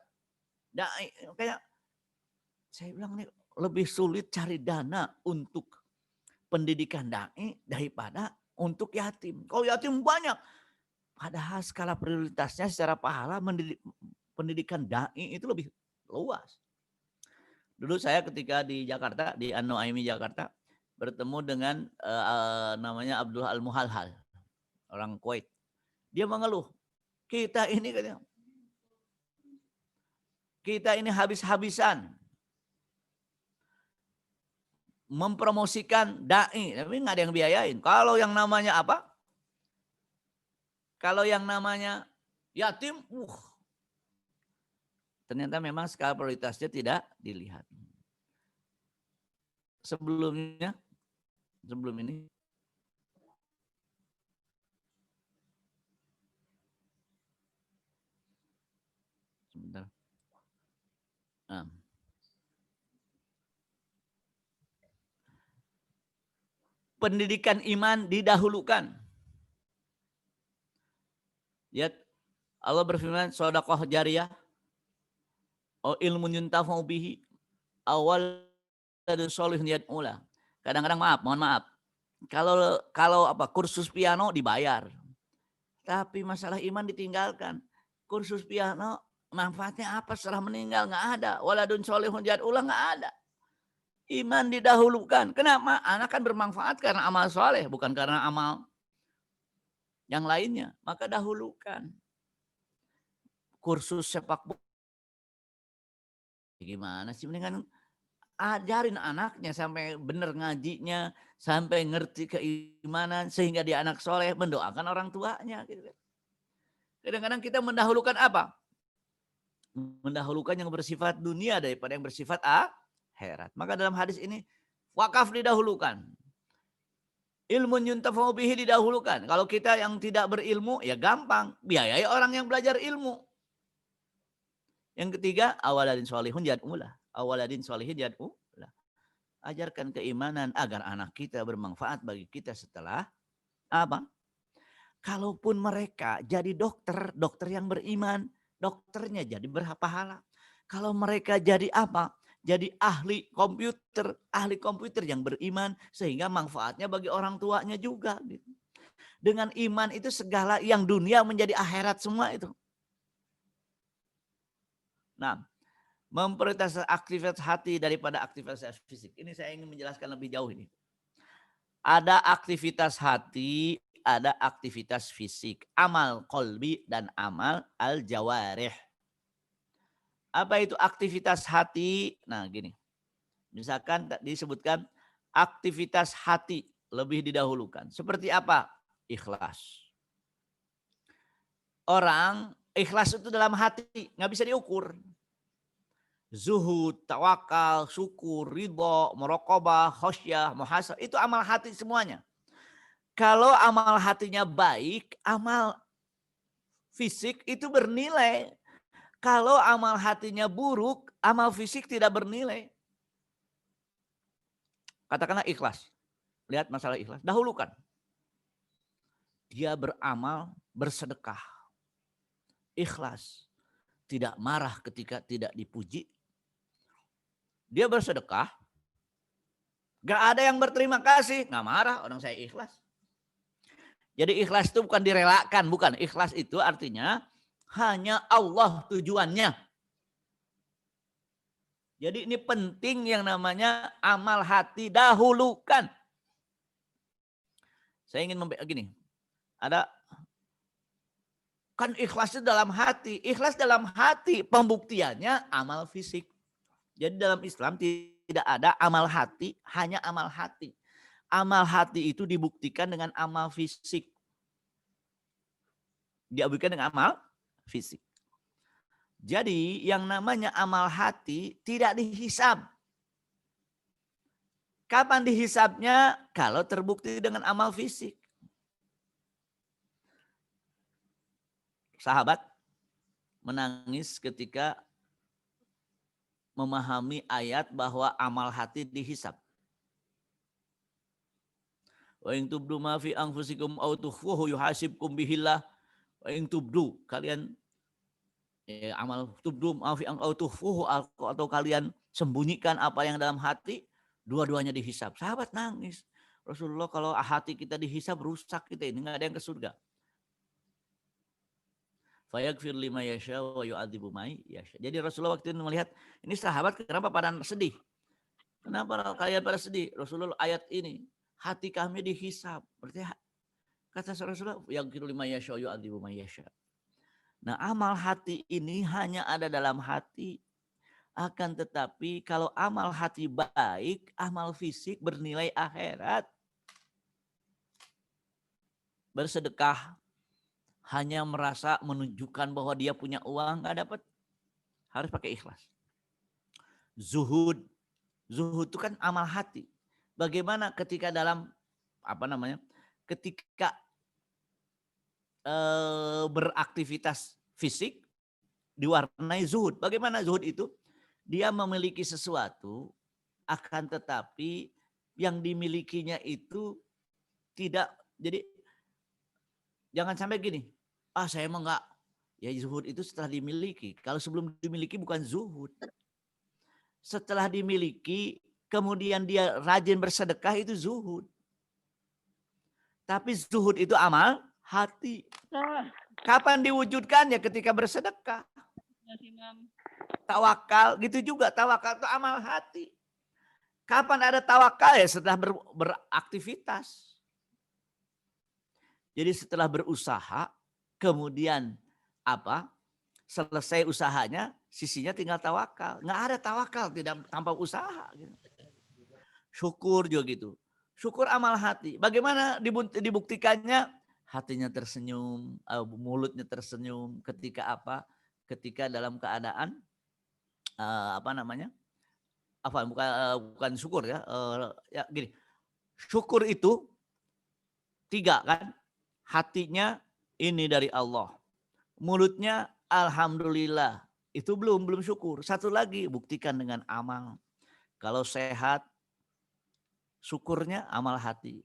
Dai kayak saya bilang nih lebih sulit cari dana untuk pendidikan dai daripada untuk yatim. Kalau yatim banyak. Padahal skala prioritasnya secara pahala pendidikan dai itu lebih luas. Dulu saya ketika di Jakarta, di An-Nuaimi Jakarta, bertemu dengan namanya Abdul Al-Muhalhal, orang Kuwait. Dia mengeluh, kita ini habis-habisan mempromosikan dai, tapi nggak ada yang biayain. Kalau yang namanya apa? Kalau yang namanya yatim, ternyata memang skala prioritasnya tidak dilihat. Sebelum ini sebentar. Pendidikan iman didahulukan. Lihat Allah berfirman sedekah jariyah ilmu yuntafa'u bihi awal sholihun yad'ula. Kadang-kadang mohon maaf. Kalau kursus piano dibayar. Tapi masalah iman ditinggalkan. Kursus piano manfaatnya apa setelah meninggal? Nggak ada. Waladun sholihun yad'ula nggak ada. Iman didahulukan. Kenapa? Anak kan bermanfaat karena amal soleh, bukan karena amal yang lainnya. Maka dahulukan. Kursus sepak bola. Gimana sih? Mendingan ajarin anaknya sampai benar ngajinya, sampai ngerti keimanan, sehingga dia anak soleh, mendoakan orang tuanya. Gitu. Kadang-kadang kita mendahulukan apa? Mendahulukan yang bersifat dunia daripada yang bersifat akhirat. Maka dalam hadis ini, wakaf didahulukan. Ilmu yuntafa'u bihi didahulukan. Kalau kita yang tidak berilmu, ya gampang. Biayai orang yang belajar ilmu. Yang ketiga, awaladin sholihun yad'ulah. Awaladin sholihin yad'ulah. Ajarkan keimanan agar anak kita bermanfaat bagi kita setelah apa? Kalaupun mereka jadi dokter yang beriman, dokternya jadi berpahala. Kalau mereka jadi apa? Jadi ahli komputer yang beriman sehingga manfaatnya bagi orang tuanya juga. Gitu. Dengan iman itu segala yang dunia menjadi akhirat semua itu. Nah, memprioritaskan aktivitas hati daripada aktivitas fisik. Ini saya ingin menjelaskan lebih jauh ini. Ada aktivitas hati, ada aktivitas fisik. Amal qalbi dan amal al-jawarih. Apa itu aktivitas hati? Nah gini. Misalkan disebutkan aktivitas hati lebih didahulukan. Seperti apa? Ikhlas. Orang ikhlas itu dalam hati. Nggak bisa diukur. Zuhud, tawakal, syukur, ridho, muraqabah, khosyah, muhasabah. Itu amal hati semuanya. Kalau amal hatinya baik, amal fisik itu bernilai. Kalau amal hatinya buruk, amal fisik tidak bernilai. Katakanlah ikhlas. Lihat masalah ikhlas. Dahulukan. Dia beramal, bersedekah. Ikhlas. Tidak marah ketika tidak dipuji. Dia bersedekah. Gak ada yang berterima kasih. Gak marah, orang saya ikhlas. Jadi ikhlas itu bukan direlakan. Bukan. Ikhlas itu artinya hanya Allah tujuannya. Jadi ini penting yang namanya amal hati dahulukan. Saya ingin gini. Ada kan ikhlas itu dalam hati. Ikhlas dalam hati pembuktiannya amal fisik. Jadi dalam Islam tidak ada amal hati, hanya amal hati. Amal hati itu dibuktikan dengan amal fisik. Dibuktikan dengan amal fisik. Jadi yang namanya amal hati tidak dihisab. Kapan dihisabnya? Kalau terbukti dengan amal fisik. Sahabat menangis ketika memahami ayat bahwa amal hati dihisab. Wa in tubdu ma fi anfusikum aw tukhfuhu yuhasibkum bihillah. Wa in tubdu, kalian amal tubdu ma fi aw tukhfuhu, atau kalian sembunyikan apa yang dalam hati, dua-duanya dihisab. Sahabat nangis. Rasulullah, kalau hati kita dihisab rusak kita ini, enggak ada yang ke surga. Fayaghfir lima yasha wa yu'adzibu may yasha. Jadi Rasulullah waktu itu melihat ini sahabat kenapa pada sedih? Kenapa kalian pada sedih? Rasulullah, ayat ini hati kami dihisab. Berarti kata Rasulullah, yaghfir lima yasha wa yu'adzibu may yasha. Nah, amal hati ini hanya ada dalam hati. Akan tetapi kalau amal hati baik, amal fisik bernilai akhirat. Bersedekah hanya merasa menunjukkan bahwa dia punya uang, nggak dapat. Harus pakai ikhlas. Zuhud itu kan amal hati. Bagaimana ketika dalam ketika beraktivitas fisik diwarnai zuhud. Bagaimana zuhud itu? Dia memiliki sesuatu, akan tetapi yang dimilikinya itu tidak. Jadi jangan sampai gini, saya emang enggak. Ya, zuhud itu setelah dimiliki. Kalau sebelum dimiliki bukan zuhud. Setelah dimiliki, kemudian dia rajin bersedekah, itu zuhud. Tapi zuhud itu amal hati. Kapan diwujudkannya? Ketika bersedekah. Tawakal, gitu juga. Tawakal itu amal hati. Kapan ada tawakal? Ya setelah beraktivitas. Jadi setelah berusaha, kemudian selesai usahanya, sisinya tinggal tawakal. Nggak ada tawakal tidak tanpa usaha. Syukur juga gitu. Syukur amal hati. Bagaimana dibuktikannya? Hatinya tersenyum, mulutnya tersenyum. Ketika Ketika dalam keadaan bukan syukur ya. Ya gini. Syukur itu 3 kan? Hatinya ini dari Allah. Mulutnya alhamdulillah. Itu belum syukur. Satu lagi, buktikan dengan amal. Kalau sehat, syukurnya amal hati.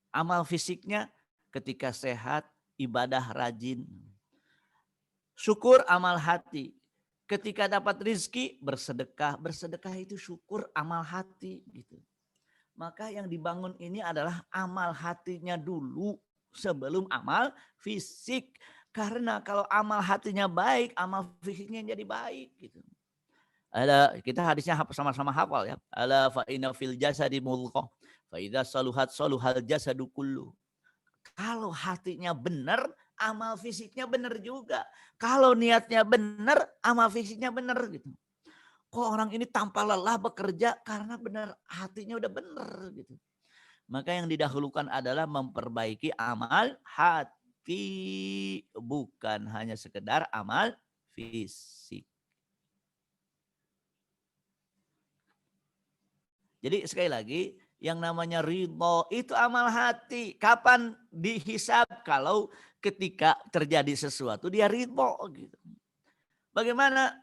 Amal fisiknya ketika sehat, ibadah rajin. Syukur amal hati. Ketika dapat rizki, bersedekah. Bersedekah itu syukur amal hati. Gitu. Maka yang dibangun ini adalah amal hatinya dulu sebelum amal fisik. Karena kalau amal hatinya baik, amal fisiknya jadi baik. Gitu. Kita hadisnya sama-sama hafal ya. Ala fa inna fil jasadi mudghah fa idza saluhat saluhal jasadu kullu. Kalau hatinya benar, amal fisiknya benar juga. Kalau niatnya benar, amal fisiknya benar gitu. Kok orang ini tanpa lelah bekerja karena benar hatinya udah benar gitu. Maka yang didahulukan adalah memperbaiki amal hati, bukan hanya sekedar amal fisik. Jadi sekali lagi, yang namanya ridho itu amal hati. Kapan dihisab? Kalau ketika terjadi sesuatu dia ridho gitu. Bagaimana?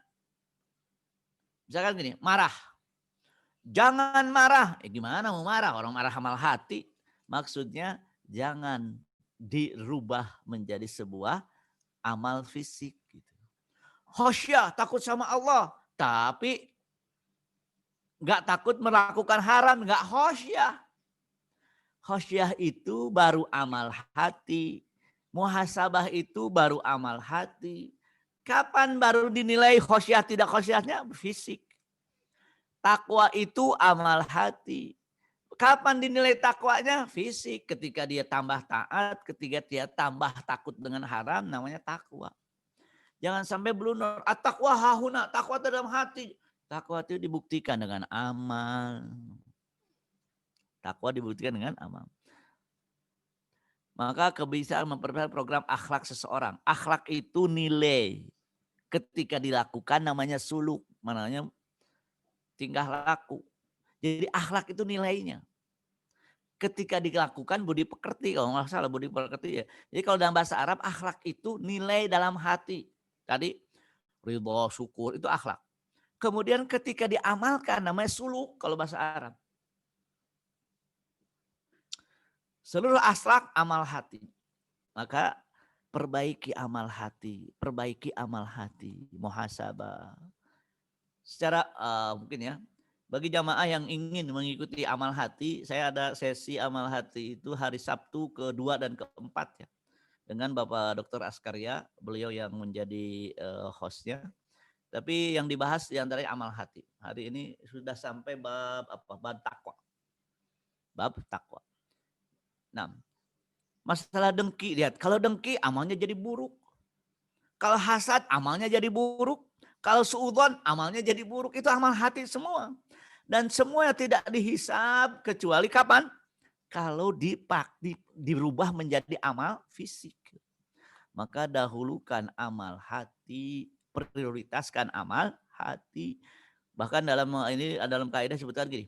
Misalkan gini, marah. Jangan marah. Gimana mau marah? Orang marah amal hati. Maksudnya jangan dirubah menjadi sebuah amal fisik. Gitu. Khosyah, takut sama Allah. Tapi nggak takut melakukan haram, nggak khosyah. Khosyah itu baru amal hati. Muhasabah itu baru amal hati. Kapan baru dinilai khosyah tidak khosyahnya? Fisik. Takwa itu amal hati. Kapan dinilai takwanya? Fisik. Ketika dia tambah taat, ketika dia tambah takut dengan haram, namanya takwa. Jangan sampai blunder. At-taqwa hahuna, takwa dalam hati. Takwa itu dibuktikan dengan amal. Takwa dibuktikan dengan amal. Maka kebiasaan memperbaiki program akhlak seseorang. Akhlak itu nilai. Ketika dilakukan namanya suluk, namanya tingkah laku. Jadi akhlak itu nilainya. Ketika dilakukan budi pekerti, kalau nggak salah budi pekerti ya. Jadi kalau dalam bahasa Arab akhlak itu nilai dalam hati. Tadi ridho, syukur itu akhlak. Kemudian ketika diamalkan namanya suluk kalau bahasa Arab. Seluruh akhlak amal hati. Maka perbaiki amal hati, muhasabah. Secara mungkin ya, bagi jamaah yang ingin mengikuti amal hati, saya ada sesi amal hati itu hari Sabtu ke-2 dan ke-4 ya. Dengan Bapak Dr. Askarya, beliau yang menjadi hostnya. Tapi yang dibahas diantaranya amal hati. Hari ini sudah sampai bab apa? Bab takwa. Bab takwa. Nah, masalah dengki, lihat. Kalau dengki amalnya jadi buruk. Kalau hasad amalnya jadi buruk. Kalau suudzon amalnya jadi buruk. Itu amal hati semua. Dan semuanya tidak dihisab kecuali kapan? Kalau dirubah menjadi amal fisik. Maka dahulukan amal hati, prioritaskan amal hati. Bahkan dalam kaidah sebutkan gini.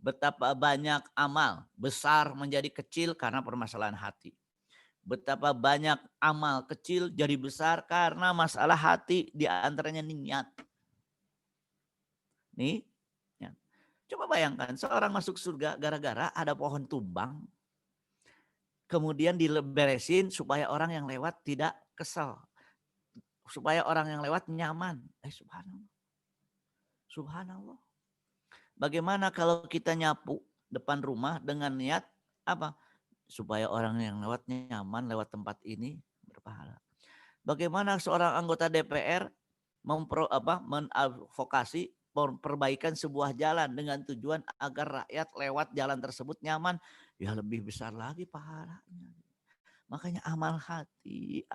Betapa banyak amal besar menjadi kecil karena permasalahan hati. Betapa banyak amal kecil jadi besar karena masalah hati, di antaranya niat. Nih, ya. Coba bayangkan seorang masuk surga gara-gara ada pohon tumbang. Kemudian diberesin supaya orang yang lewat tidak kesal. Supaya orang yang lewat nyaman. Subhanallah. Subhanallah. Bagaimana kalau kita nyapu depan rumah dengan niat apa? Supaya orang yang lewat nyaman lewat tempat ini berpahala. Bagaimana seorang anggota DPR mengadvokasi perbaikan sebuah jalan dengan tujuan agar rakyat lewat jalan tersebut nyaman, ya lebih besar lagi pahalanya. Makanya amal hati.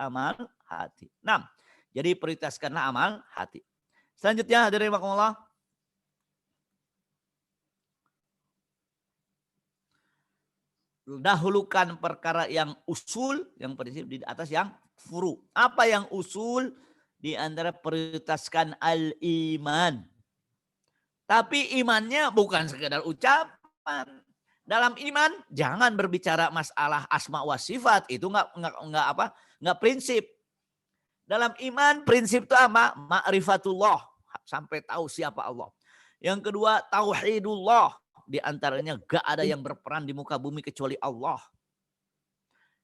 Nah, jadi prioritaskanlah amal hati. Selanjutnya hadirin rahimakumullah. Dahulukan perkara yang usul, yang prinsip di atas yang furu. Apa yang usul? Di antara prioritaskan al-iman. Tapi imannya bukan sekedar ucapan. Dalam iman jangan berbicara masalah asma wa sifat, itu enggak prinsip. Dalam iman prinsip itu apa? Ma'rifatullah, sampai tahu siapa Allah. Yang kedua tauhidullah. Di antaranya gak ada yang berperan di muka bumi kecuali Allah.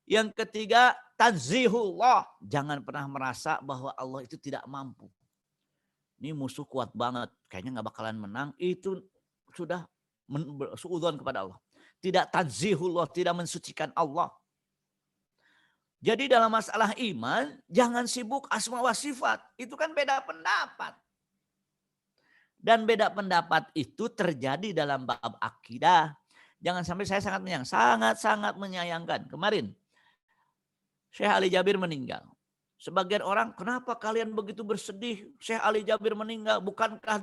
Yang ketiga tanzihullah. Jangan pernah merasa bahwa Allah itu tidak mampu. Ini musuh kuat banget. Kayaknya gak bakalan menang. Itu sudah suudzon kepada Allah. Tidak tanzihullah. Tidak mensucikan Allah. Jadi dalam masalah iman. Jangan sibuk asma wa sifat. Itu kan beda pendapat. Dan beda pendapat itu terjadi dalam bab akidah. Jangan sampai saya sangat menyayangkan. Kemarin Syekh Ali Jabir meninggal. Sebagian orang, kenapa kalian begitu bersedih? Syekh Ali Jabir meninggal. Bukankah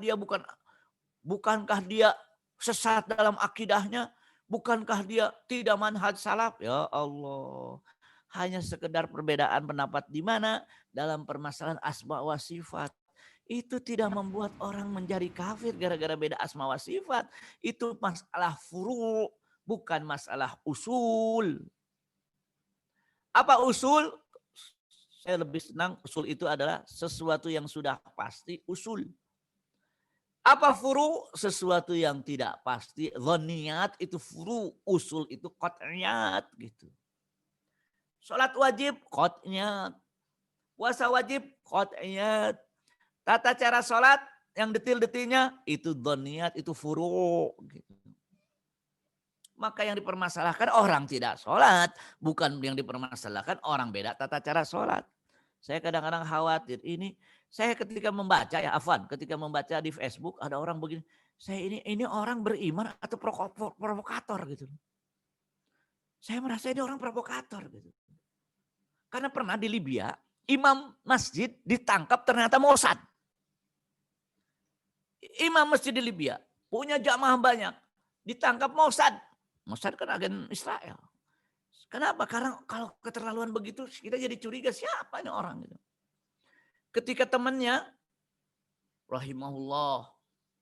dia sesat dalam akidahnya? Bukankah dia tidak manhaj salaf? Ya Allah. Hanya sekedar perbedaan pendapat di mana? Dalam permasalahan asma wa sifat. Itu tidak membuat orang menjadi kafir gara-gara beda asma wa sifat. Itu masalah furu, bukan masalah usul. Apa usul? Saya lebih senang usul itu adalah sesuatu yang sudah pasti usul. Apa furu? Sesuatu yang tidak pasti. Dhoniyat itu furu, usul itu qat'iyat gitu. Salat wajib qat'iyat. Puasa wajib qat'iyat. Tata cara sholat yang detil-detilnya itu dhoniyat, itu furu. Gitu. Maka yang dipermasalahkan orang tidak sholat. Bukan yang dipermasalahkan orang beda tata cara sholat. Saya kadang-kadang khawatir. Saya ketika membaca ketika membaca di Facebook ada orang begini. Saya ini orang beriman atau provokator gitu. Saya merasa ini orang provokator gitu. Karena pernah di Libya, imam masjid ditangkap ternyata Mossad. Imam masjid di Libya punya jamaah banyak, ditangkap Mossad. Mossad kan agen Israel. Kenapa? Karena kalau keterlaluan begitu kita jadi curiga siapa ini orang gitu. Ketika temannya, rahimahullah,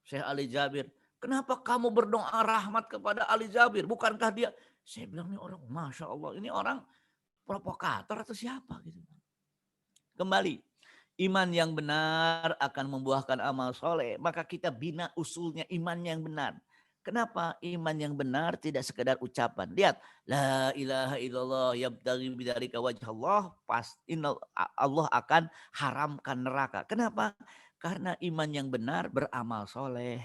Syekh Ali Jabir, kenapa kamu berdoa rahmat kepada Ali Jabir? Bukankah dia? Saya bilang, ini orang, Masya Allah, ini orang provokator atau siapa? Gitu. Kembali, iman yang benar akan membuahkan amal soleh. Maka kita bina usulnya iman yang benar. Kenapa iman yang benar tidak sekedar ucapan? Lihat, la ilaha illallah yabtaghi bidzalika wajhallah, pasti Allah akan haramkan neraka. Kenapa? Karena iman yang benar beramal soleh.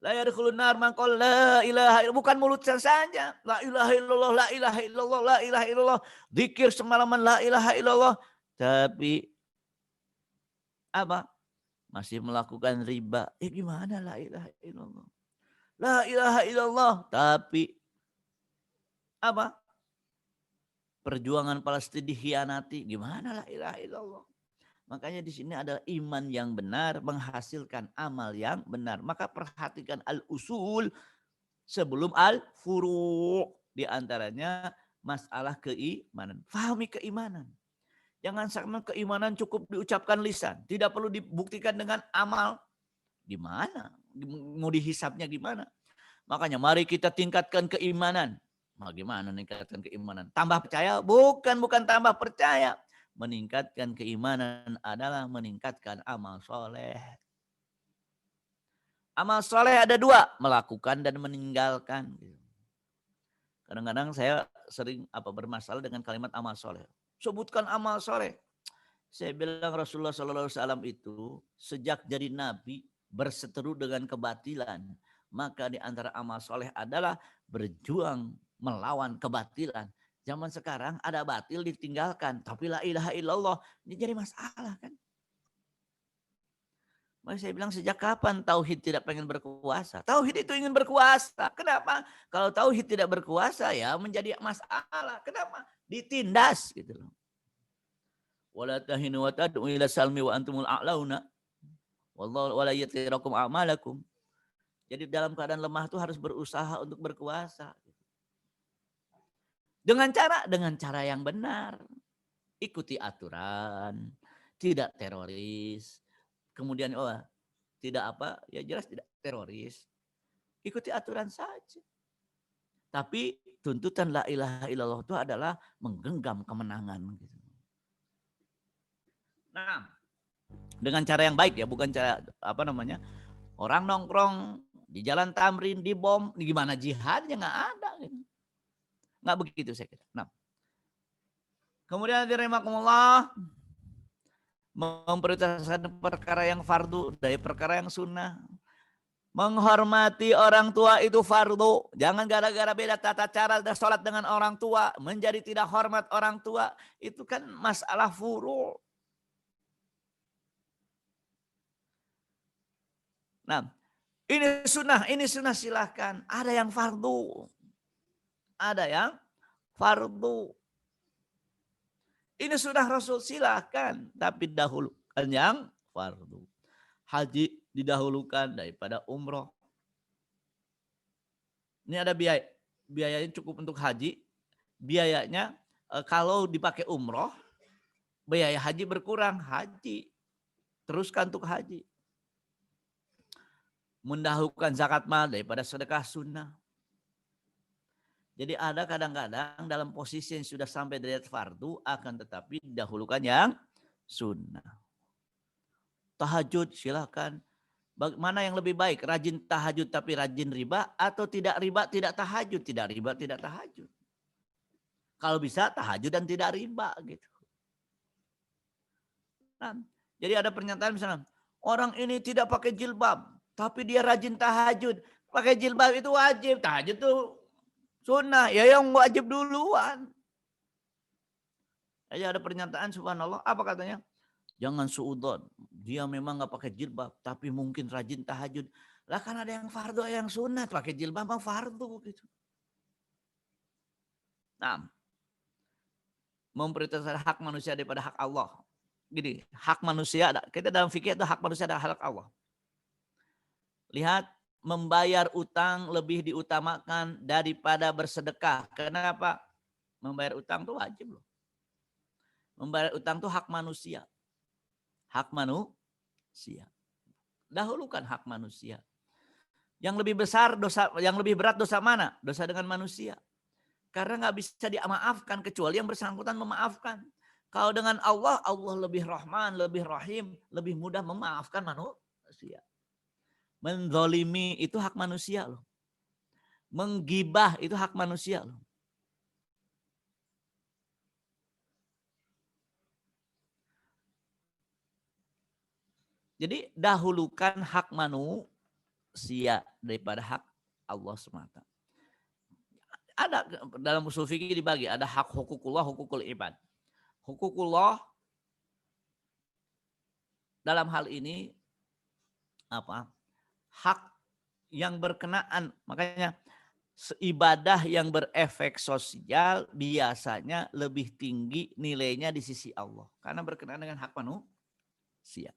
La yadkhulun nar man qala la ilaha illallah, bukan mulut saja. La ilaha illallah, la ilaha illallah, la ilaha illallah. Zikir semalaman la ilaha illallah, tapi apa? Masih melakukan riba. Gimana la ilaha illallah? La ilaha illallah, tapi apa? Perjuangan Palestina dikhianati. Gimana la ilaha illallah? Makanya di sini adalah iman yang benar menghasilkan amal yang benar. Maka perhatikan al-usul sebelum al-furu'. Di antaranya masalah keimanan. Fahami keimanan. Jangan sama keimanan cukup diucapkan lisan. Tidak perlu dibuktikan dengan amal. Gimana? Mau dihisapnya gimana? Makanya mari kita tingkatkan keimanan. Bagaimana meningkatkan keimanan? Tambah percaya? Bukan tambah percaya. Meningkatkan keimanan adalah meningkatkan amal soleh. Amal soleh ada dua, melakukan dan meninggalkan. Kadang-kadang saya sering bermasalah dengan kalimat amal soleh. Sebutkan amal soleh. Saya bilang Rasulullah SAW itu sejak jadi nabi berseteru dengan kebatilan. Maka di antara amal soleh adalah berjuang melawan kebatilan. Zaman sekarang ada batil ditinggalkan. Tapi la ilaha illallah. Ini jadi masalah kan. Maka saya bilang sejak kapan tauhid tidak pengen berkuasa? Tauhid itu ingin berkuasa. Kenapa? Kalau tauhid tidak berkuasa ya menjadi masalah. Kenapa? Ditindas gitu loh. Wala tahinu wa tad'u ila salmi wa antumul a'launa. Wallahu wala yatirakum a'malakum. Jadi dalam keadaan lemah itu harus berusaha untuk berkuasa. Dengan cara yang benar. Ikuti aturan, tidak teroris. Kemudian tidak ya jelas tidak teroris. Ikuti aturan saja. Tapi tuntutan la ilaha illallah itu adalah menggenggam kemenangan gitu. Nah, dengan cara yang baik ya, bukan cara orang nongkrong di jalan Tamrin, di bom, gimana jihadnya nggak ada gitu. Nggak begitu saya kira. Nah, kemudian rahimakumullah, memprioritaskan perkara yang fardu dari perkara yang sunnah. Menghormati orang tua itu fardu. Jangan gara-gara beda tata cara sholat dengan orang tua menjadi tidak hormat orang tua. Itu kan masalah furu'. Nah, ini sunnah silahkan. Ada yang fardu. Ada yang fardu. Ini sudah Rasul silahkan. Tapi dahulukan yang fardu. Haji didahulukan daripada umroh. Ini ada biaya. Biayanya cukup untuk haji. Biayanya kalau dipakai umroh, biaya haji berkurang. Haji. Teruskan untuk haji. Mendahulukan zakat mal daripada sedekah sunnah. Jadi ada kadang-kadang dalam posisi yang sudah sampai derajat fardu akan tetapi didahulukan yang sunnah. Tahajud silakan. Mana yang lebih baik? Rajin tahajud tapi rajin riba atau tidak riba tidak tahajud? Tidak riba tidak tahajud. Kalau bisa tahajud dan tidak riba gitu. Nah, jadi ada pernyataan misalnya orang ini tidak pakai jilbab tapi dia rajin tahajud. Pakai jilbab itu wajib, tahajud itu sunnah, ya yang wajib duluan. Aja ada pernyataan subhanallah, apa katanya? Jangan suudzon, dia memang nggak pakai jilbab, tapi mungkin rajin tahajud. Lah kan ada yang fardu, ada yang sunnah, pakai jilbab mah fardu gitu. Nah, memprioritaskan hak manusia daripada hak Allah. Gini, hak manusia, kita dalam fikih itu hak manusia adalah hak Allah. Lihat, membayar utang lebih diutamakan daripada bersedekah. Kenapa? Membayar utang itu wajib loh. Membayar utang itu hak manusia. Hak manusia. Dahulukan hak manusia. Yang lebih besar dosa, yang lebih berat dosa mana? Dosa dengan manusia. Karena nggak bisa dimaafkan kecuali yang bersangkutan memaafkan. Kalau dengan Allah, Allah lebih Rahman, lebih Rahim, lebih mudah memaafkan manusia. Menzolimi itu hak manusia loh. Menggibah itu hak manusia loh. Jadi dahulukan hak manusia daripada hak Allah semata. Ada dalam usul fikih dibagi, ada hak hukukullah, hukukul ibad. Hukukullah dalam hal ini apa? Hak yang berkenaan, makanya ibadah yang berefek sosial biasanya lebih tinggi nilainya di sisi Allah karena berkenaan dengan hak manusia.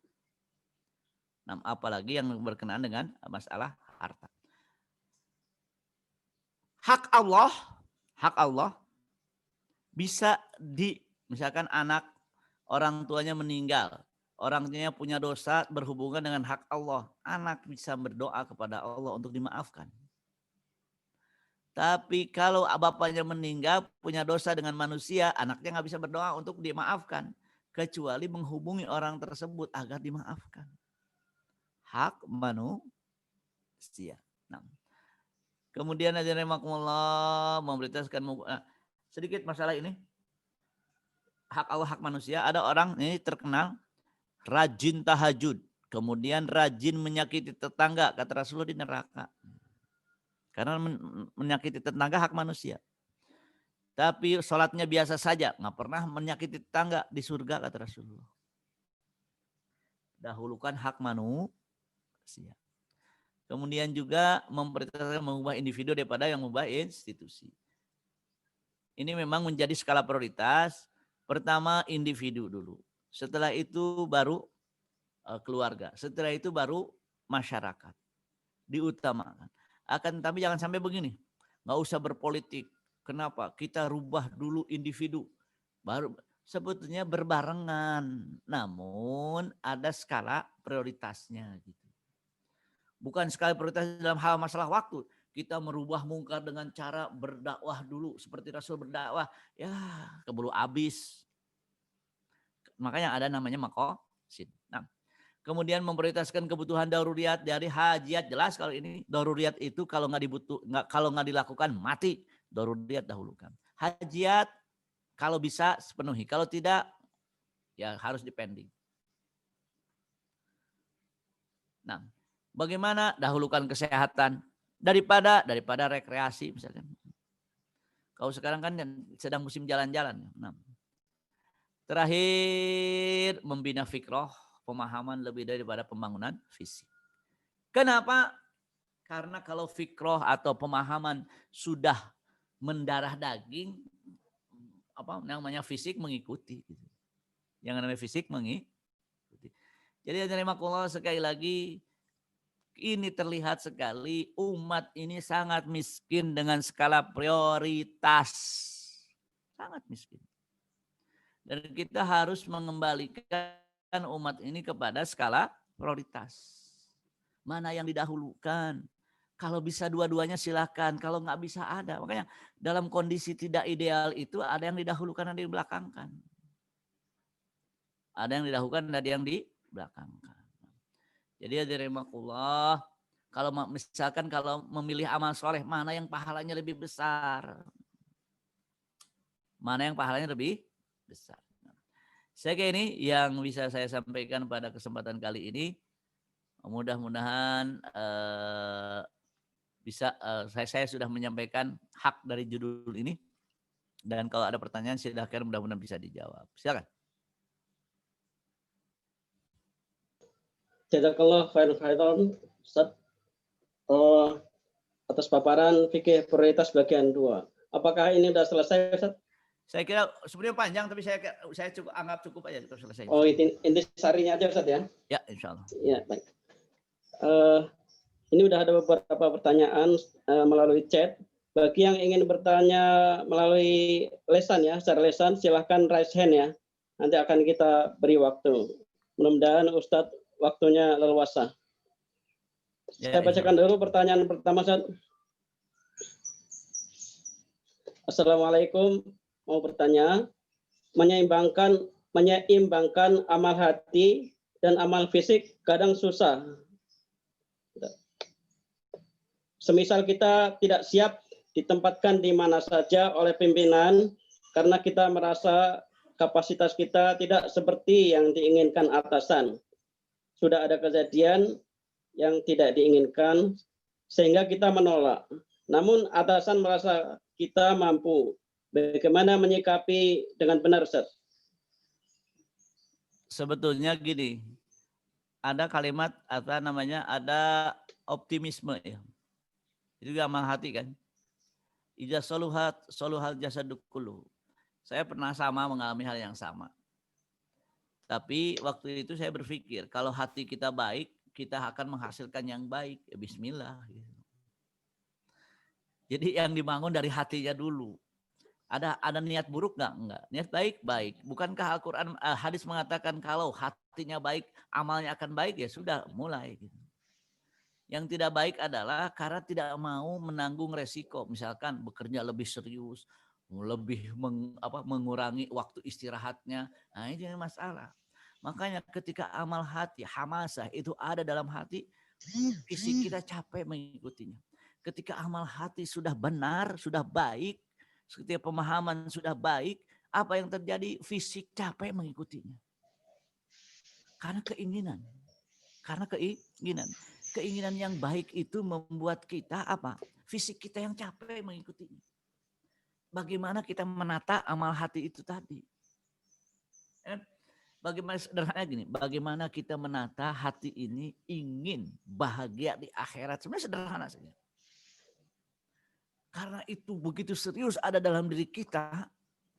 Nah, apalagi yang berkenaan dengan masalah harta. Hak Allah bisa misalkan anak orang tuanya meninggal, orang tuanya punya dosa berhubungan dengan hak Allah, anak bisa berdoa kepada Allah untuk dimaafkan. Tapi kalau bapaknya meninggal punya dosa dengan manusia, anaknya nggak bisa berdoa untuk dimaafkan kecuali menghubungi orang tersebut agar dimaafkan. Hak manusia. Nah, kemudian aja rahimakumullah memberitakan sedikit masalah ini. Hak Allah, hak manusia. Ada orang ini terkenal rajin tahajud, kemudian rajin menyakiti tetangga, kata Rasulullah di neraka. Karena menyakiti tetangga hak manusia. Tapi sholatnya biasa saja, nggak pernah menyakiti tetangga, di surga, kata Rasulullah. Dahulukan hak manusia. Kemudian juga memperintahkan mengubah individu daripada yang mengubah institusi. Ini memang menjadi skala prioritas. Pertama individu dulu. Setelah itu baru keluarga. Setelah itu baru masyarakat. Diutamakan. Akan tapi jangan sampai begini. Nggak usah berpolitik. Kenapa? Kita rubah dulu individu. Baru sebetulnya berbarengan. Namun ada skala prioritasnya gitu. Bukan sekali prioritas dalam hal masalah waktu. Kita merubah mungkar dengan cara berdakwah dulu. Seperti Rasul berdakwah. Ya keburu habis. Makanya ada namanya maqasid. Nah, kemudian memprioritaskan kebutuhan daruriyat dari hajat. Jelas kalau ini daruriyat itu kalau nggak dilakukan mati. Daruriyat dahulukan. Hajat kalau bisa sepenuhi. Kalau tidak ya harus dipending. Nah, bagaimana dahulukan kesehatan daripada rekreasi misalkan. Kalau sekarang kan sedang musim jalan-jalan. Nah, terakhir membina fikroh, pemahaman lebih daripada pembangunan fisik. Kenapa? Karena kalau fikroh atau pemahaman sudah mendarah daging, apa namanya fisik mengikuti. Yang namanya fisik mengikuti. Jadi rahimakumullah sekali lagi. Ini terlihat sekali umat ini sangat miskin dengan skala prioritas. Sangat miskin. Dan kita harus mengembalikan umat ini kepada skala prioritas. Mana yang didahulukan? Kalau bisa dua-duanya silakan. Kalau nggak bisa ada. Makanya dalam kondisi tidak ideal itu ada yang didahulukan dan dibelakangkan. Ada yang didahulukan dan ada yang dibelakangkan. Jadi ya rahimakumullah, kalau misalkan kalau memilih amal soleh, mana yang pahalanya lebih besar? Mana yang pahalanya lebih besar? Saya kira ini yang bisa saya sampaikan pada kesempatan kali ini. Mudah-mudahan bisa saya sudah menyampaikan hak dari judul ini. Dan kalau ada pertanyaan silakan, mudah-mudahan bisa dijawab. Silakan. Jazakallah khairan Ustaz atas paparan fikih prioritas bagian 2. Apakah ini sudah selesai Ustaz? Saya kira sebenarnya panjang tapi saya cukup anggap cukup aja itu selesai. Oh, inti sarinya aja Ustaz ya? Ya, insyaallah. Ya, baik. Ini sudah ada beberapa pertanyaan melalui chat. Bagi yang ingin bertanya melalui lesan ya, secara lesan silahkan raise hand ya. nanti akan kita beri waktu. Mudah-mudahan Ustadz waktunya leluasa. Ya, Saya bacakan dulu pertanyaan pertama, Ustadz. Assalamualaikum, mau bertanya, menyeimbangkan amal hati dan amal fisik kadang susah. Semisal kita tidak siap ditempatkan di mana saja oleh pimpinan karena kita merasa kapasitas kita tidak seperti yang diinginkan atasan. Sudah ada kejadian yang tidak diinginkan sehingga kita menolak. Namun atasan merasa kita mampu. Bagaimana menyikapi dengan benar, Ustaz? Sebetulnya gini, ada kalimat ada optimisme ya. Itu amal hati kan. Idza soluhal jasaduk kullu. Saya pernah mengalami hal yang sama. Tapi waktu itu saya berpikir kalau hati kita baik, kita akan menghasilkan yang baik. Ya bismillah. Jadi yang dibangun dari hatinya dulu. Ada niat buruk nggak? Enggak. Niat baik. Bukankah Al-Quran hadis mengatakan kalau hatinya baik, amalnya akan baik, ya sudah mulai. Yang tidak baik adalah karena tidak mau menanggung resiko. Misalkan bekerja lebih serius, lebih mengurangi waktu istirahatnya. Nah ini masalah. Makanya ketika amal hati, hamasah itu ada dalam hati, fisik kita capek mengikutinya. Ketika amal hati sudah benar, sudah baik, ketika pemahaman sudah baik, apa yang terjadi? Fisik capek mengikutinya. Karena keinginan. Keinginan yang baik itu membuat kita apa? Fisik kita yang capek mengikutinya. Bagaimana kita menata amal hati itu tadi? Bagaimana sederhananya gini, bagaimana kita menata hati ini ingin bahagia di akhirat? Sebenarnya sederhana saja. Karena itu begitu serius ada dalam diri kita,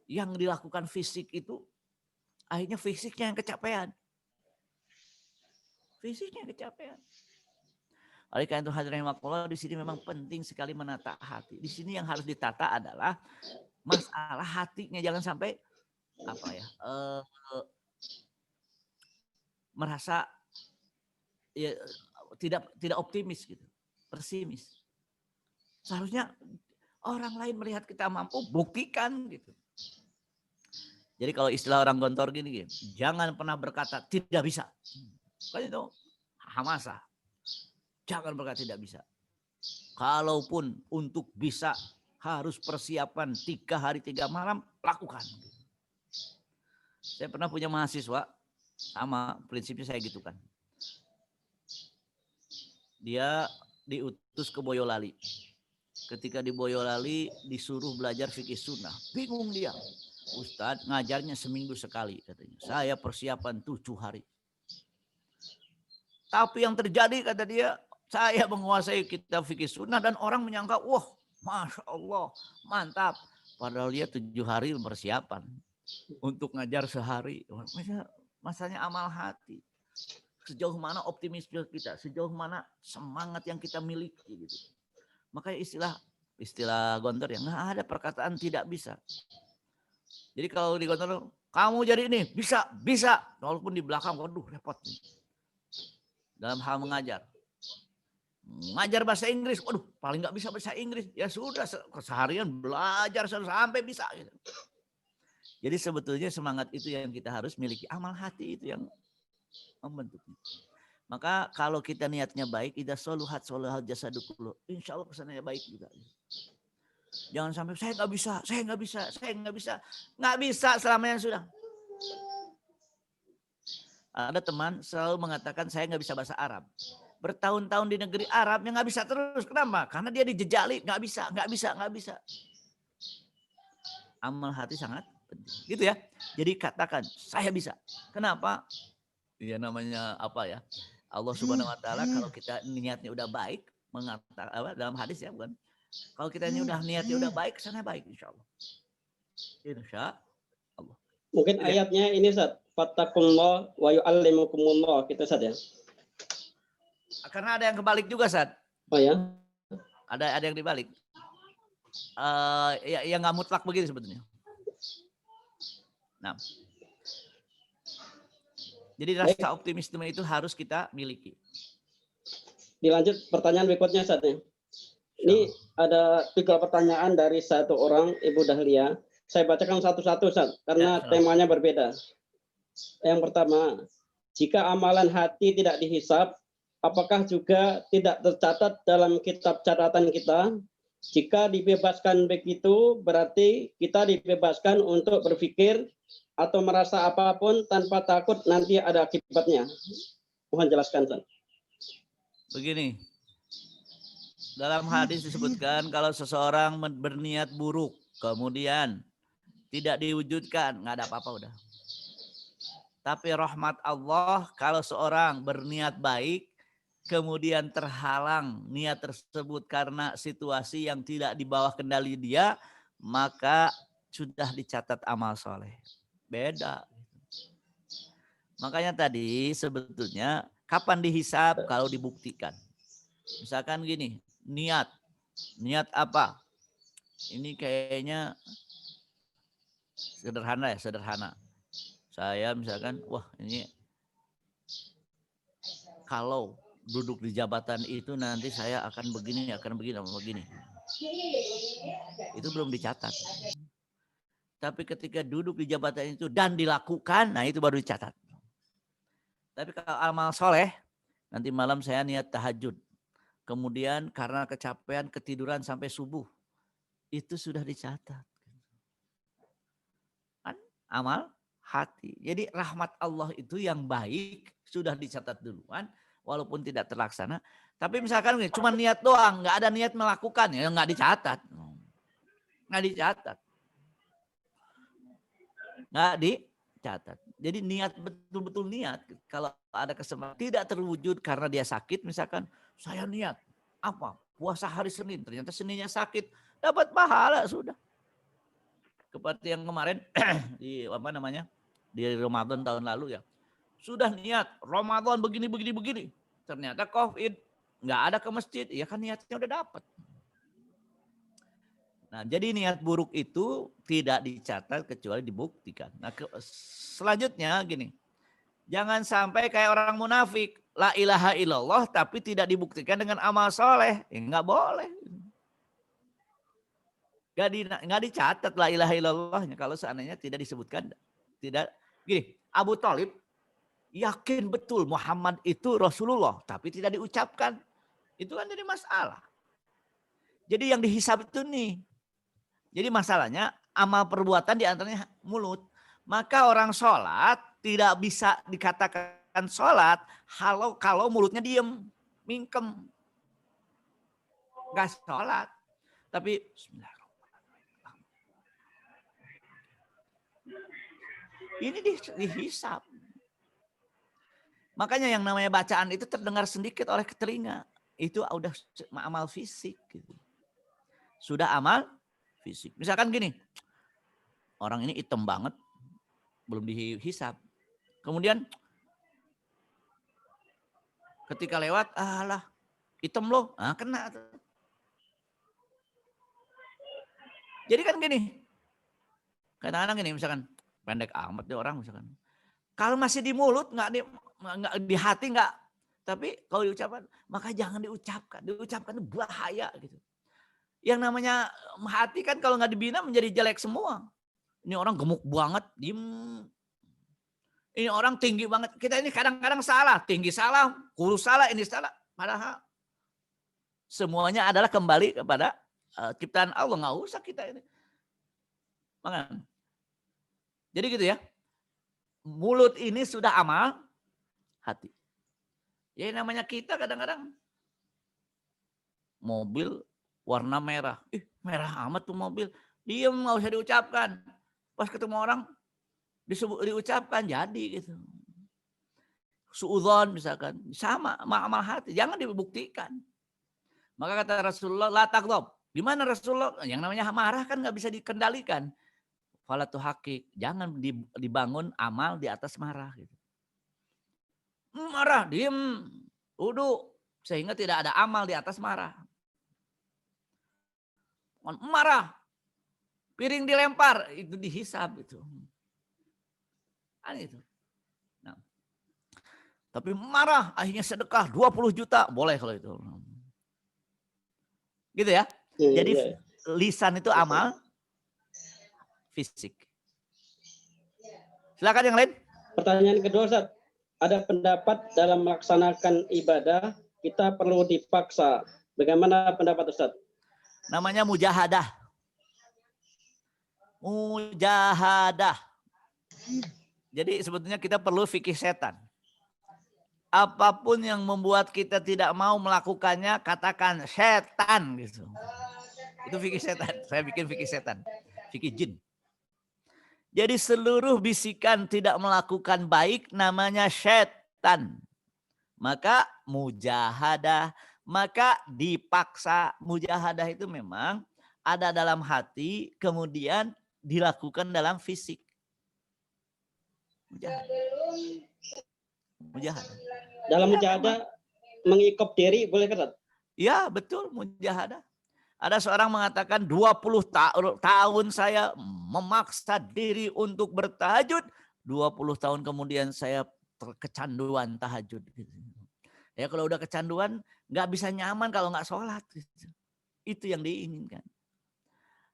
yang dilakukan fisik itu, akhirnya fisiknya yang kecapean. Oleh karena itu hadirin rahimakumullah, di sini memang penting sekali menata hati. Di sini yang harus ditata adalah masalah hatinya, jangan sampai merasa ya, tidak optimis gitu, pesimis. Seharusnya orang lain melihat kita mampu, buktikan gitu. Jadi kalau istilah orang gontor gini, jangan pernah berkata tidak bisa. Kan itu hamasah. Jangan berkata tidak bisa. Kalaupun untuk bisa harus persiapan 3 hari 3 malam, lakukan. Saya pernah punya mahasiswa, sama prinsipnya saya gitu kan. Dia diutus ke Boyolali. Ketika di Boyolali disuruh belajar fikih sunnah. Bingung dia. Ustadz ngajarnya seminggu sekali katanya. Saya persiapan 7 hari. Tapi yang terjadi kata dia, saya menguasai kitab fikih sunnah dan orang menyangka, wah Masya Allah, mantap. Padahal dia 7 hari persiapan untuk ngajar sehari. Masanya amal hati. Sejauh mana optimisme kita, sejauh mana semangat yang kita miliki gitu. Makanya istilah gontor ya, nggak ada perkataan tidak bisa. Jadi kalau di gontor, kamu jadi ini, bisa. Walaupun di belakang, waduh repot nih. Dalam hal mengajar. Ngajar bahasa Inggris, waduh paling nggak bisa bahasa Inggris. Ya sudah, seharian belajar sampai bisa. Gitu. Jadi sebetulnya semangat itu yang kita harus miliki. Amal hati itu yang membentuknya. Maka kalau kita niatnya baik, idza soluhat jasaduk kullu. Insya Allah kesannya baik juga. Jangan sampai saya nggak bisa. Nggak bisa selamanya sudah. Ada teman selalu mengatakan saya nggak bisa bahasa Arab. Bertahun-tahun di negeri Arab yang nggak bisa terus. Kenapa? Karena dia dijejali, nggak bisa. Amal hati sangat penting. Gitu ya. Jadi katakan saya bisa. Kenapa? Ya namanya apa ya? Allah Subhanahu Wa Taala kalau kita niatnya udah baik, mengatakan dalam hadis ya bukan? Kalau kita ini udah niatnya udah baik, sana baik insya Allah. Insya Allah. Mungkin ayatnya ini Ustaz, fattakullah wa yu'allimukumullah, gitu Ustaz ya. Karena ada yang kebalik juga Ustaz. Oh ya. Ada yang dibalik. Ya nggak mutlak begini sebetulnya. Nah, Jadi rasa optimisme itu harus kita miliki. Dilanjut pertanyaan berikutnya saat ini. Ini ada 3 pertanyaan dari satu orang, Ibu Dahlia. Saya bacakan satu-satu, karena temanya berbeda. Yang pertama, jika amalan hati tidak dihisap, apakah juga tidak tercatat dalam kitab catatan kita? Jika dibebaskan begitu, berarti kita dibebaskan untuk berpikir atau merasa apapun tanpa takut nanti ada akibatnya. Mohon jelaskan, Ustaz. Begini, dalam hadis disebutkan kalau seseorang berniat buruk, kemudian tidak diwujudkan, nggak ada apa-apa udah. Tapi rahmat Allah, kalau seorang berniat baik, kemudian terhalang niat tersebut karena situasi yang tidak di bawah kendali dia, maka sudah dicatat amal soleh. Beda. Makanya tadi sebetulnya kapan dihisab kalau dibuktikan. Misalkan gini, niat apa? Ini kayaknya sederhana. Saya misalkan, wah ini kalau duduk di jabatan itu nanti saya akan begini. Itu belum dicatat. Tapi ketika duduk di jabatan itu dan dilakukan, nah itu baru dicatat. Tapi kalau amal soleh, nanti malam saya niat tahajud. Kemudian karena kecapean ketiduran sampai subuh. Itu sudah dicatat. Kan amal hati. Jadi rahmat Allah itu yang baik sudah dicatat duluan. Walaupun tidak terlaksana. Tapi misalkan cuma niat doang. Nggak ada niat melakukan. Ya nggak dicatat. Nggak dicatat. Nggak dicatat. Jadi niat, betul-betul niat. Kalau ada kesempatan tidak terwujud karena dia sakit, misalkan saya niat apa puasa hari Senin, ternyata Seninnya sakit, dapat pahala sudah. Seperti yang kemarin di di Ramadan tahun lalu ya, sudah niat Ramadan begini, ternyata COVID, nggak ada ke masjid, ya kan niatnya udah dapat. Nah, jadi niat buruk itu tidak dicatat kecuali dibuktikan. Nah, selanjutnya gini. Jangan sampai kayak orang munafik. La ilaha illallah tapi tidak dibuktikan dengan amal soleh. Ya, nggak boleh. Nggak dicatat la ilaha illallahnya. Kalau seandainya tidak disebutkan. Tidak. Gini, Abu Thalib yakin betul Muhammad itu Rasulullah. Tapi tidak diucapkan. Itu kan jadi masalah. Jadi yang dihisab itu nih. Jadi masalahnya amal perbuatan diantaranya mulut. Maka orang sholat tidak bisa dikatakan sholat kalau mulutnya diem, mingkem. Gak sholat. Tapi ini dihisab. Makanya yang namanya bacaan itu terdengar sedikit oleh telinga. Itu udah amal fisik. Gitu. Sudah amal fisik. Misalkan gini, orang ini hitam banget, belum dihisab. Kemudian ketika lewat, alah hitam loh, kena. Jadi kan gini, kadang-kadang gini misalkan, pendek amat deh orang misalkan. Kalau masih di mulut, nggak di hati nggak, tapi kalau diucapkan, maka jangan diucapkan. Diucapkan itu bahaya gitu. Yang namanya hati kan kalau nggak dibina menjadi jelek semua. Ini orang gemuk banget, diem. Ini orang tinggi banget. Kita ini kadang-kadang salah, tinggi salah, kurus salah, ini salah. Padahal semuanya adalah kembali kepada ciptaan Allah. Nggak usah kita ini. Makanya. Jadi gitu ya. Mulut ini sudah amal hati. Ya namanya kita kadang-kadang mobil warna merah. Merah amat tuh mobil. Diem nggak usah diucapkan. Pas ketemu orang diucapkan jadi gitu. Suudzon misalkan. Sama amal hati. Jangan dibuktikan. Maka kata Rasulullah, la taghdab. Gimana Rasulullah? Yang namanya marah kan nggak bisa dikendalikan. Fala tuhaqqiq. Jangan dibangun amal di atas marah. Gitu. Marah, diem, duduk. Sehingga tidak ada amal di atas marah. Marah, piring dilempar, itu dihisab itu. Itu. Nah, Tapi marah, akhirnya sedekah 20 juta. Boleh kalau itu. Gitu ya. Jadi lisan itu amal fisik. Silakan yang lain. Pertanyaan kedua, Ustaz. Ada pendapat dalam melaksanakan ibadah kita perlu dipaksa. Bagaimana pendapat Ustaz? Namanya mujahadah. Mujahadah. Jadi sebetulnya kita perlu fikih setan. Apapun yang membuat kita tidak mau melakukannya, katakan setan gitu. Itu fikih setan. Saya bikin fikih setan. Fikih jin. Jadi seluruh bisikan tidak melakukan baik namanya setan. Maka mujahadah, maka dipaksa. Mujahadah itu memang ada dalam hati, kemudian dilakukan dalam fisik. Mujahadah. Dalam mujahadah mengikop diri boleh kan? Ya betul, mujahadah. Ada seorang mengatakan 20 tahun saya memaksa diri untuk bertahajud. 20 tahun kemudian saya kecanduan tahajud. Ya kalau udah kecanduan nggak bisa nyaman kalau nggak sholat. Itu yang diinginkan.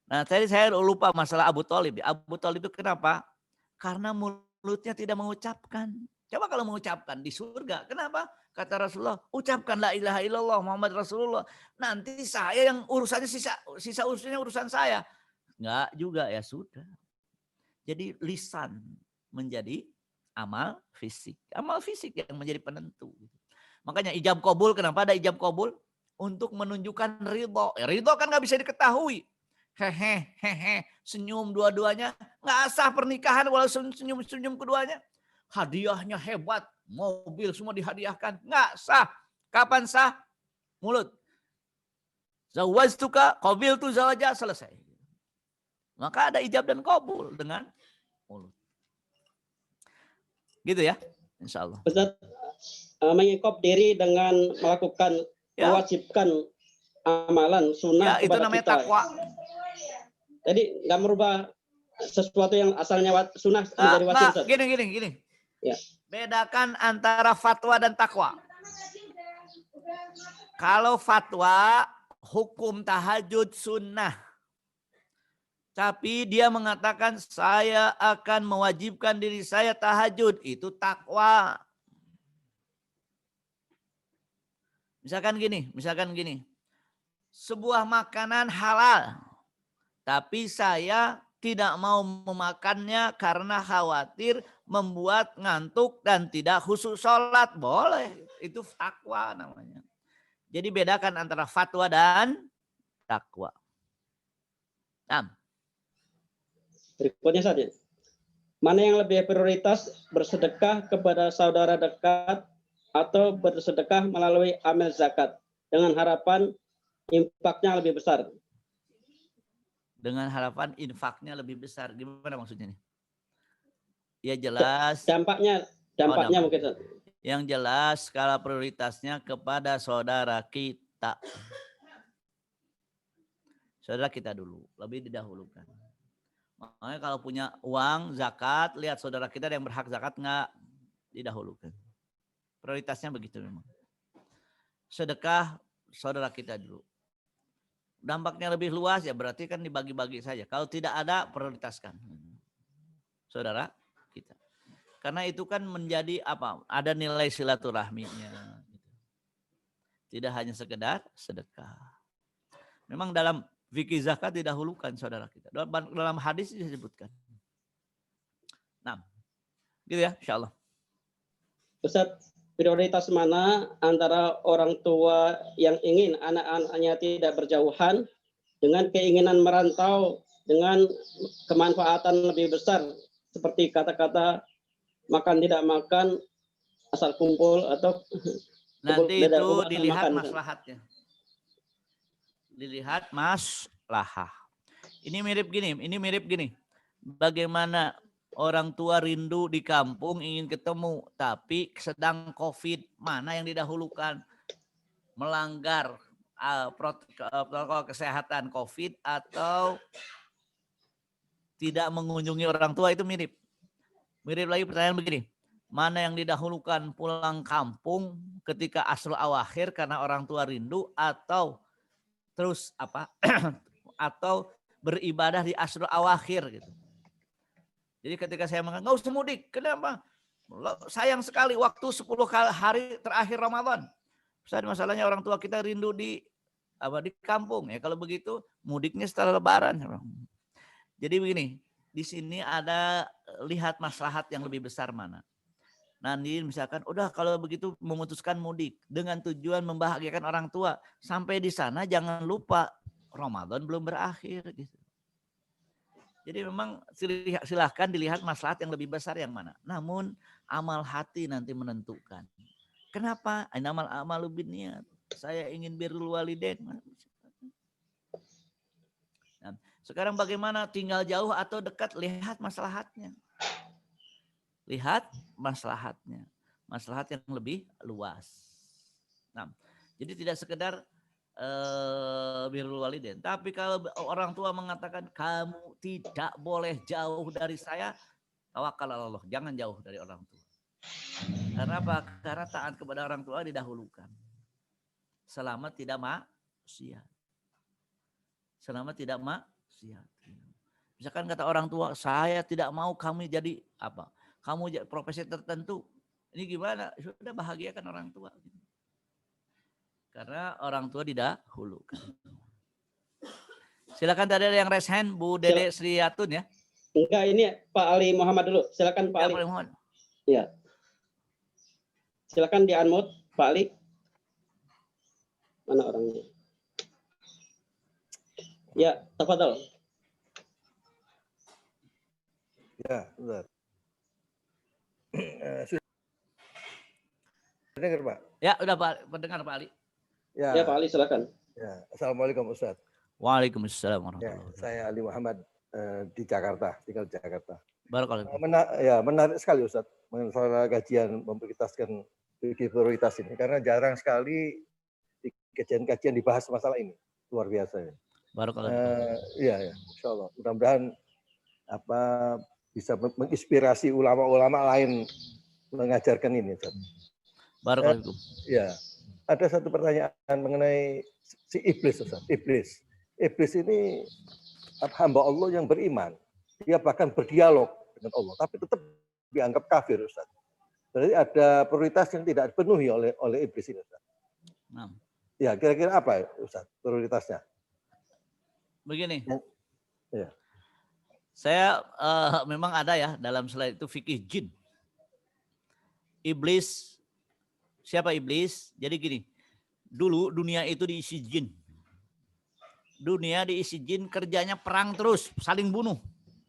Nah tadi saya lupa masalah Abu Thalib. Abu Thalib itu kenapa? Karena mulutnya tidak mengucapkan. Coba kalau mengucapkan di surga. Kenapa? Kata Rasulullah, ucapkan la ilaha illallah Muhammad Rasulullah. Nanti saya yang urusannya sisa urusannya urusan saya. Enggak juga, ya sudah. Jadi lisan menjadi amal fisik. Amal fisik yang menjadi penentu. Makanya ijab qabul, kenapa ada ijab qabul? Untuk menunjukkan ridho. Ridho kan nggak bisa diketahui. Hehe, senyum dua-duanya. Nggak sah pernikahan walau senyum keduanya. Hadiahnya hebat. Mobil semua dihadiahkan. Nggak sah. Kapan sah? Mulut. Zawajtuka, qabiltu zawaja, selesai. Maka ada ijab dan qabul dengan mulut. Gitu ya, insya Allah. Ustaz, mengikop diri dengan melakukan, mewajibkan amalan sunnah ya, itu kepada namanya kita. Takwa. Jadi nggak merubah sesuatu yang asalnya sunnah menjadi wajib. Gini. Ya. Bedakan antara fatwa dan takwa. Kalau fatwa, hukum tahajud sunnah. Tapi dia mengatakan saya akan mewajibkan diri saya tahajud. Itu takwa. Misalkan gini. Sebuah makanan halal. Tapi saya tidak mau memakannya karena khawatir membuat ngantuk dan tidak khusyuk sholat. Boleh. Itu takwa namanya. Jadi bedakan antara fatwa dan takwa. Berikutnya saja. Mana yang lebih prioritas, bersedekah kepada saudara dekat atau bersedekah melalui amal zakat dengan harapan infaknya lebih besar? Dengan harapan infaknya lebih besar. Gimana maksudnya nih? Ya jelas. Dampaknya mungkin. Yang jelas skala prioritasnya kepada saudara kita. Saudara kita dulu, lebih didahulukan. Makanya kalau punya uang zakat, lihat saudara kita yang berhak zakat nggak didahulukan. Prioritasnya begitu memang. Sedekah saudara kita dulu. Dampaknya lebih luas ya berarti kan dibagi-bagi saja. Kalau tidak ada prioritaskan saudara kita. Karena itu kan menjadi apa? Ada nilai silaturahminya. Tidak hanya sekedar sedekah. Memang dalam fikih zakat didahulukan saudara kita. Dalam hadis disebutkan. Nah, gitu ya, insyaallah. Ustaz, prioritas mana antara orang tua yang ingin anak-anaknya tidak berjauhan dengan keinginan merantau dengan kemanfaatan lebih besar seperti kata-kata makan tidak makan asal kumpul atau nanti itu dilihat maslahatnya. Dilihat maslahah. Ini mirip gini. Bagaimana orang tua rindu di kampung ingin ketemu, tapi sedang COVID, mana yang didahulukan? Melanggar protokol kesehatan COVID atau tidak mengunjungi orang tua, itu mirip. Mirip lagi pertanyaan begini. mana yang didahulukan pulang kampung ketika asrul awakhir karena orang tua rindu, atau terus apa atau beribadah di asrul awakhir gitu. Jadi ketika saya mengatakan nggak usah mudik, kenapa? Sayang sekali waktu 10 hari terakhir Ramadan. Ustaz, masalahnya orang tua kita rindu di kampung ya. Kalau begitu mudiknya setelah Lebaran. Jadi begini, di sini ada lihat maslahat yang lebih besar mana. Nanti misalkan udah kalau begitu memutuskan mudik dengan tujuan membahagiakan orang tua. Sampai di sana jangan lupa Ramadan belum berakhir gitu. Jadi memang silahkan dilihat maslahat yang lebih besar yang mana. Namun amal hati nanti menentukan. Kenapa? Inamal a'malu binniyat. Saya ingin birrul walidain. Nah, sekarang bagaimana tinggal jauh atau dekat? Lihat maslahatnya. Lihat maslahatnya. Maslahat yang lebih luas. Nah, jadi tidak sekedar birrul walidain. Tapi kalau orang tua mengatakan kamu tidak boleh jauh dari saya, tawakal Allah, jangan jauh dari orang tua. Karena apa? Karena taat kepada orang tua didahulukan. Selama tidak maksiat. Selama tidak maksiat. Misalkan kata orang tua, saya tidak mau kamu jadi apa? Kamu jadi profesi tertentu. Ini gimana? Sudah bahagiakan orang tua. Karena orang tua didahulukan. Silakan tadi ada yang raise hand, Bu Dede Sriatun ya. Enggak, ini Pak Ali Muhammad dulu. Silakan Pak Ali. Ya. Silakan di-unmute Pak Ali. Mana orangnya? Ya, tafadhol. Ya, benar. Sudah dengar, Pak? Ya, udah Pak, mendengar Pak Ali. Ya Pak Ali, silakan. Ya, Assalamualaikum Ustaz. Waalaikumsalam warahmatullahi wabarakatuh. Saya Ali Muhammad di Jakarta, tinggal di Jakarta. Barakallahu. Menarik sekali Ustaz mengenai kajian memprioritaskan prioritas ini karena jarang sekali di kajian-kajian dibahas masalah ini. Luar biasa ya. Barakallahu. Ya, insyaallah. Mudah-mudahan bisa menginspirasi ulama-ulama lain mengajarkan ini Ustaz. Barakallahu. Ya. Ada satu pertanyaan mengenai si iblis, Ustaz. Iblis ini hamba Allah yang beriman. Dia bahkan berdialog dengan Allah, tapi tetap dianggap kafir, Ustaz. Berarti ada prioritas yang tidak dipenuhi oleh iblis ini, Ustaz. Nah. Ya, kira-kira apa, Ustaz, prioritasnya? Begini. Ya. Saya memang ada ya dalam slide itu fikih jin. Iblis. Siapa iblis? Jadi gini, dulu dunia itu diisi jin. Dunia diisi jin, kerjanya perang terus, saling bunuh.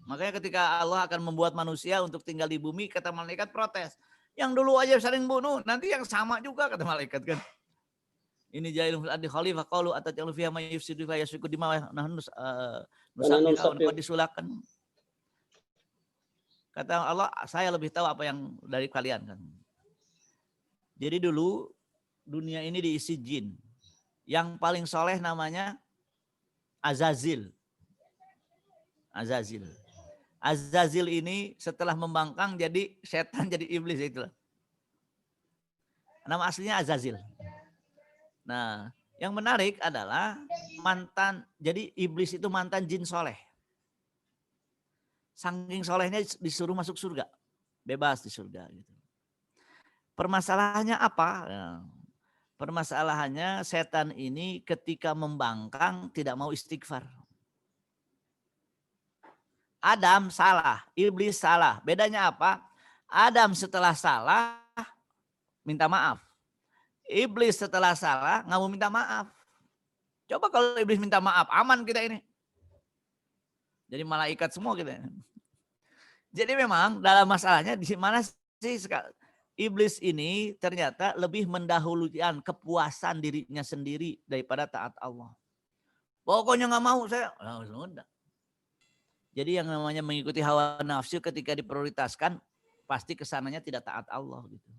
Makanya ketika Allah akan membuat manusia untuk tinggal di bumi, kata malaikat protes. Yang dulu aja saling bunuh, nanti yang sama juga kata malaikat kan. Ini jahilun fil ardi khalifah qalu atajalu fiha may yufsidu fa yasfiku dima nahnu nusabbihu disulakan. Kata Allah, saya lebih tahu apa yang dari kalian kan. Jadi dulu dunia ini diisi jin. Yang paling soleh namanya Azazil. Azazil ini setelah membangkang jadi setan, jadi iblis itulah. Nama aslinya Azazil. Nah, yang menarik adalah jadi iblis itu mantan jin soleh. Saking solehnya disuruh masuk surga. Bebas di surga gitu. Permasalahannya apa? Permasalahannya setan ini ketika membangkang tidak mau istighfar. Adam salah, iblis salah. Bedanya apa? Adam setelah salah minta maaf. Iblis setelah salah nggak mau minta maaf. Coba kalau iblis minta maaf, aman kita ini. Jadi malaikat semua kita. Jadi memang dalam masalahnya di mana sih iblis ini ternyata lebih mendahulukan kepuasan dirinya sendiri daripada taat Allah. Pokoknya nggak mau saya. Jadi yang namanya mengikuti hawa nafsu ketika diprioritaskan pasti kesananya tidak taat Allah gitu.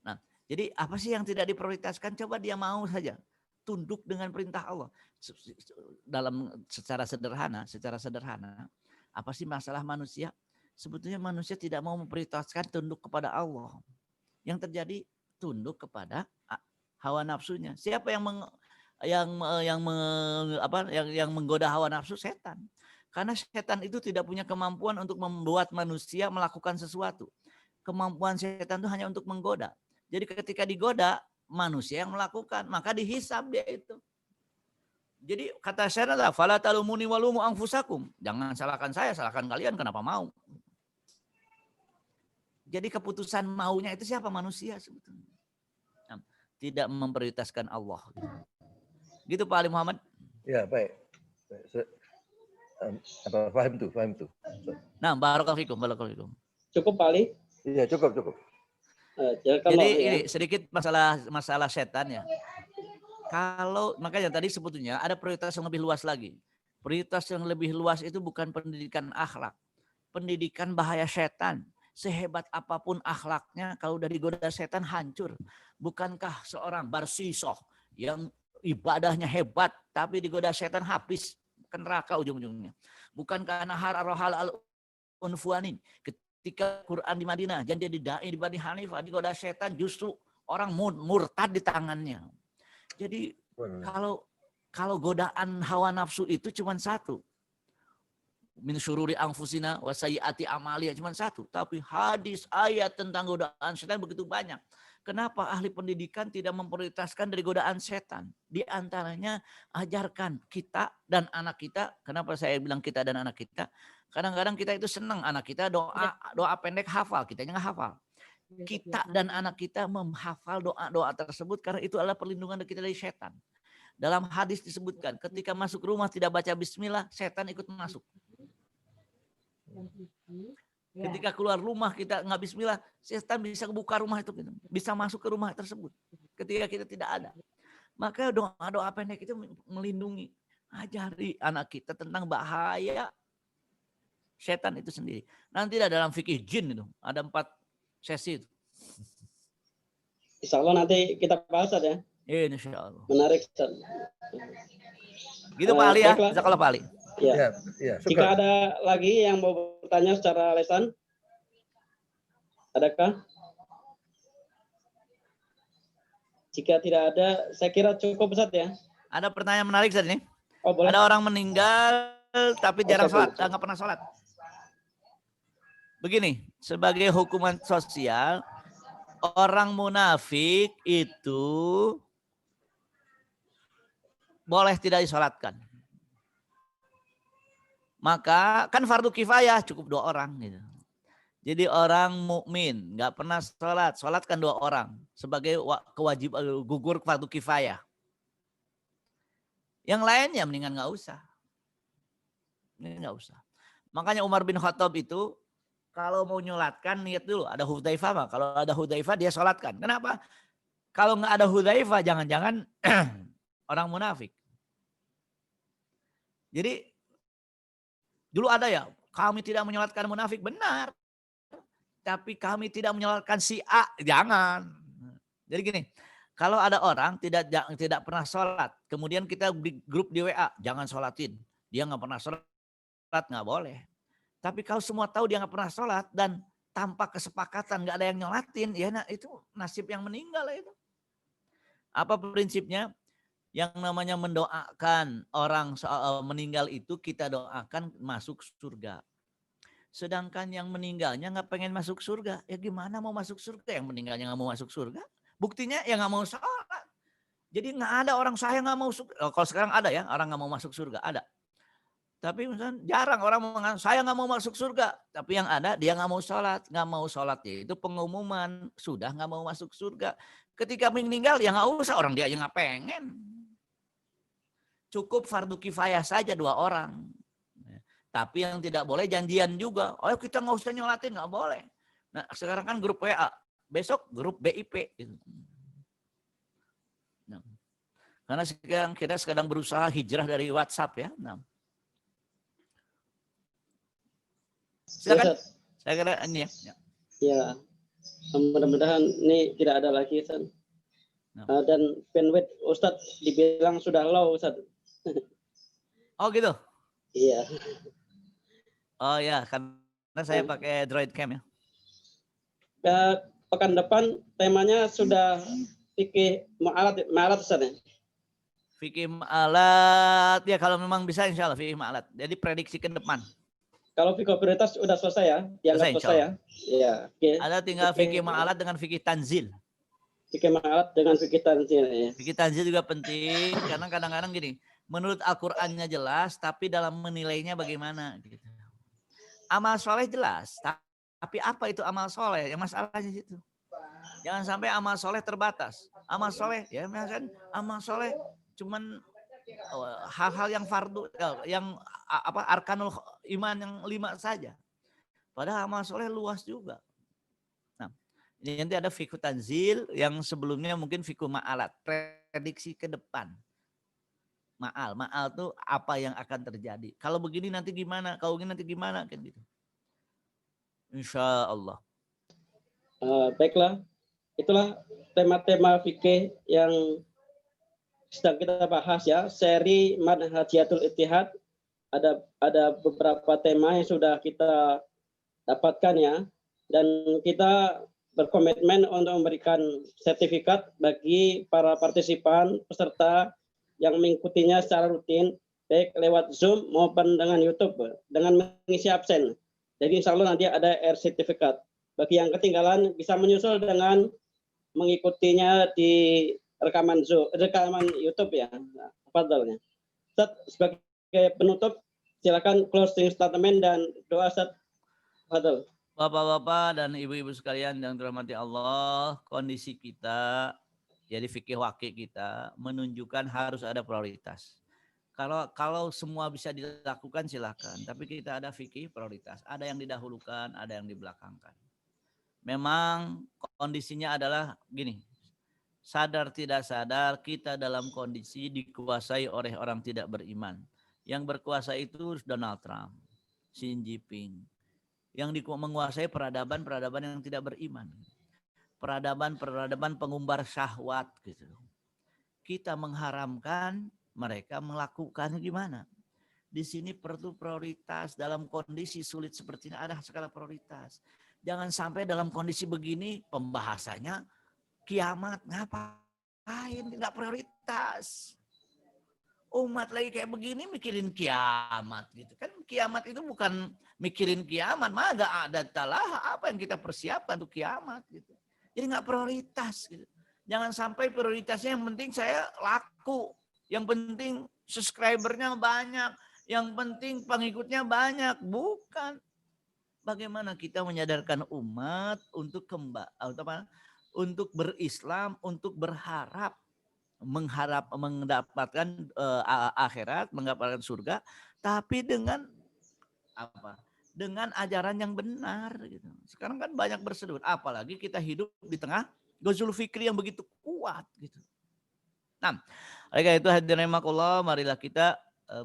Nah, jadi apa sih yang tidak diprioritaskan? Coba dia mau saja tunduk dengan perintah Allah. Secara sederhana, apa sih masalah manusia? sebetulnya manusia tidak mau memprioritaskan tunduk kepada Allah. Yang terjadi tunduk kepada hawa nafsunya. Siapa yang yang menggoda hawa nafsu? Setan. Karena setan itu tidak punya kemampuan untuk membuat manusia melakukan sesuatu. Kemampuan setan itu hanya untuk menggoda. Jadi ketika digoda, manusia yang melakukan, maka dihisab dia itu. Jadi kata setan adalah fala talumuni walumu anfusakum. Jangan salahkan saya, salahkan kalian kenapa mau. Jadi keputusan maunya itu siapa? Manusia sebetulnya. Tidak memprioritaskan Allah. Gitu Pak Ali Muhammad? Ya, baik. Paham tuh. Nah, barakallahu fikum. Cukup Pak Ali? Iya, cukup. Jadi ini sedikit masalah setan ya. Kalau makanya tadi sebetulnya ada prioritas yang lebih luas lagi. Prioritas yang lebih luas itu bukan pendidikan akhlak. Pendidikan bahaya setan. Sehebat apapun akhlaknya, kalau udah digoda setan hancur. Bukankah seorang barsisoh yang ibadahnya hebat, tapi digoda setan habis ke neraka ujung-ujungnya. Bukankah Nahar ar-Rohal al-Unfuanin ketika Quran di Madinah, dan dia didai di Bani Hanifah, digoda setan justru orang murtad di tangannya. Jadi kalau godaan hawa nafsu itu cuma satu. Min syururi anfusina wa sayyiati amalia cuma satu. Tapi hadis ayat tentang godaan setan begitu banyak. Kenapa ahli pendidikan tidak memprioritaskan dari godaan setan? Di antaranya ajarkan kita dan anak kita. Kenapa saya bilang kita dan anak kita? Kadang-kadang kita itu senang anak kita doa pendek hafal, kitanya nggak hafal. Kita dan anak kita menghafal doa-doa tersebut karena itu adalah perlindungan kita dari setan. Dalam hadis disebutkan ketika masuk rumah tidak baca bismillah, setan ikut masuk. Ketika keluar rumah kita nggak bismillah, setan bisa buka rumah itu, bisa masuk ke rumah tersebut. Ketika kita tidak ada, maka doa-doa pendek itu melindungi. Ajari anak kita tentang bahaya setan itu sendiri. Nanti dalam fikih jin itu ada 4 sesi itu. Insya Allah nanti kita bahas ya. Insya Allah. Menarik. Gitu Pak Ali ya. Jazakallah Pak Ali. Ya. Jika ada lagi yang mau bertanya secara lesan, adakah? Jika tidak ada, saya kira cukup Ustaz ya. Ada pertanyaan menarik Ustaz ini. Oh, boleh. Ada orang meninggal tapi jarang sholat, nggak pernah sholat. Begini, sebagai hukuman sosial, orang munafik itu boleh tidak disolatkan. Maka kan fardu kifayah cukup 2 orang gitu. Jadi orang mukmin nggak pernah sholat, sholatkan 2 orang sebagai kewajiban gugur fardu kifayah. Yang lainnya mendingan nggak usah. Ini nggak usah. Makanya Umar bin Khattab itu kalau mau nyolatkan niat dulu. Ada Hudzaifah mah. Kalau ada Hudzaifah dia sholatkan. Kenapa? Kalau nggak ada Hudzaifah jangan-jangan orang munafik. Jadi dulu ada ya, kami tidak menyolatkan munafik, benar. Tapi kami tidak menyolatkan si A, jangan. Jadi gini, kalau ada orang tidak pernah sholat, kemudian kita di grup di WA, jangan sholatin. Dia nggak pernah sholat, nggak boleh. Tapi kalau semua tahu dia nggak pernah sholat dan tanpa kesepakatan nggak ada yang nyolatin, ya itu nasib yang meninggal itu. Apa prinsipnya? Yang namanya mendoakan orang meninggal itu kita doakan masuk surga. Sedangkan yang meninggalnya nggak pengen masuk surga, ya gimana mau masuk surga? Yang meninggalnya nggak mau masuk surga, buktinya ya nggak mau sholat. Jadi nggak ada orang saya nggak mau surga. Kalau sekarang ada ya orang nggak mau masuk surga, ada. Tapi misalnya jarang orang mengatakan saya nggak mau masuk surga. Tapi yang ada dia nggak mau sholat. Nggak mau sholatnya itu pengumuman sudah nggak mau masuk surga. Ketika meninggal ya nggak usah, orang dia aja nggak pengen. Cukup fardu kifayah saja 2 orang. Tapi yang tidak boleh janjian juga. Oh kita nggak usah nyolatin, nggak boleh. Nah sekarang kan grup WA, besok grup BIP. Gitu. Nah, karena sekarang kita sedang berusaha hijrah dari WhatsApp ya. Nah. Silakan. Saya kira ini ya. Ya, mudah-mudahan ini tidak ada lagi Ustaz. Nah. Dan bandwidth Ustadz dibilang sudah low Ustadz. Oh gitu? Iya. Oh ya, kan saya pakai Droid Cam ya. Pekan depan temanya sudah fikih ma'alat Ustaz ya? Fikih ma'alat ya, kalau memang bisa insya Allah fikih ma'alat. Jadi prediksi ke depan. Kalau fikih prioritas sudah selesai ya, dianggap selesai ya. Iya. Okay. Ada tinggal fikih ma'alat dengan fikih tanzil. Fikih ma'alat dengan fikih tanzil ya. Fikih tanzil juga penting karena kadang-kadang gini, menurut Al-Qur'annya jelas tapi dalam menilainya bagaimana gitu. Amal soleh jelas, tapi apa itu amal soleh? Yang masalahnya situ. Jangan sampai amal soleh terbatas. Amal soleh ya, misalkan amal soleh cuman hal-hal yang fardu, yang arkanul iman yang 5 saja. Padahal amal soleh luas juga. Nah, ini nanti ada fikih tanzil yang sebelumnya mungkin fikih ma'alat, prediksi ke depan. Ma'al tuh apa yang akan terjadi. Kalau begini nanti gimana? Kalau begini nanti gimana? Kan gitu. Insya Allah. Baiklah, itulah tema-tema fikih yang sedang kita bahas ya, seri Manhajiyatul Ittihad. Ada beberapa tema yang sudah kita dapatkan ya, dan kita berkomitmen untuk memberikan sertifikat bagi para partisipan peserta yang mengikutinya secara rutin, baik lewat Zoom maupun dengan YouTube dengan mengisi absen. Jadi insya Allah nanti ada sertifikat. Bagi yang ketinggalan bisa menyusul dengan mengikutinya di rekaman YouTube ya. Fadhalnya. Ustaz, sebagai penutup silakan closing statement dan doa Ustaz. Fadhal. Bapak-bapak dan ibu-ibu sekalian yang dirahmati Allah, kondisi kita jadi fikih wakil kita menunjukkan harus ada prioritas. Kalau semua bisa dilakukan silakan, tapi kita ada fikih prioritas. Ada yang didahulukan, ada yang dibelakangkan. Memang kondisinya adalah gini. Sadar tidak sadar kita dalam kondisi dikuasai oleh orang tidak beriman. Yang berkuasa itu Donald Trump, Xi Jinping. Yang menguasai peradaban yang tidak beriman. Peradaban pengumbar syahwat gitu. Kita mengharamkan, mereka melakukan gimana? Di sini perlu prioritas dalam kondisi sulit seperti ini, ada skala prioritas. Jangan sampai dalam kondisi begini pembahasannya kiamat, ngapain? Nggak prioritas. Umat lagi kayak begini mikirin kiamat gitu kan. Kiamat itu bukan mikirin kiamat, mah gak ada talah apa yang kita persiapkan untuk kiamat gitu. Jadi nggak prioritas gitu. Jangan sampai prioritasnya yang penting saya laku, yang penting subscribernya banyak, yang penting pengikutnya banyak. Bukan. Bagaimana kita menyadarkan umat untuk untuk berislam, untuk berharap, mendapatkan akhirat, mendapatkan surga, tapi dengan apa? Dengan ajaran yang benar gitu. Sekarang kan banyak bersedut, apalagi kita hidup di tengah Ghazwul Fikri yang begitu kuat gitu. Nah, oleh karena itu hadirin rahimakumullah, marilah kita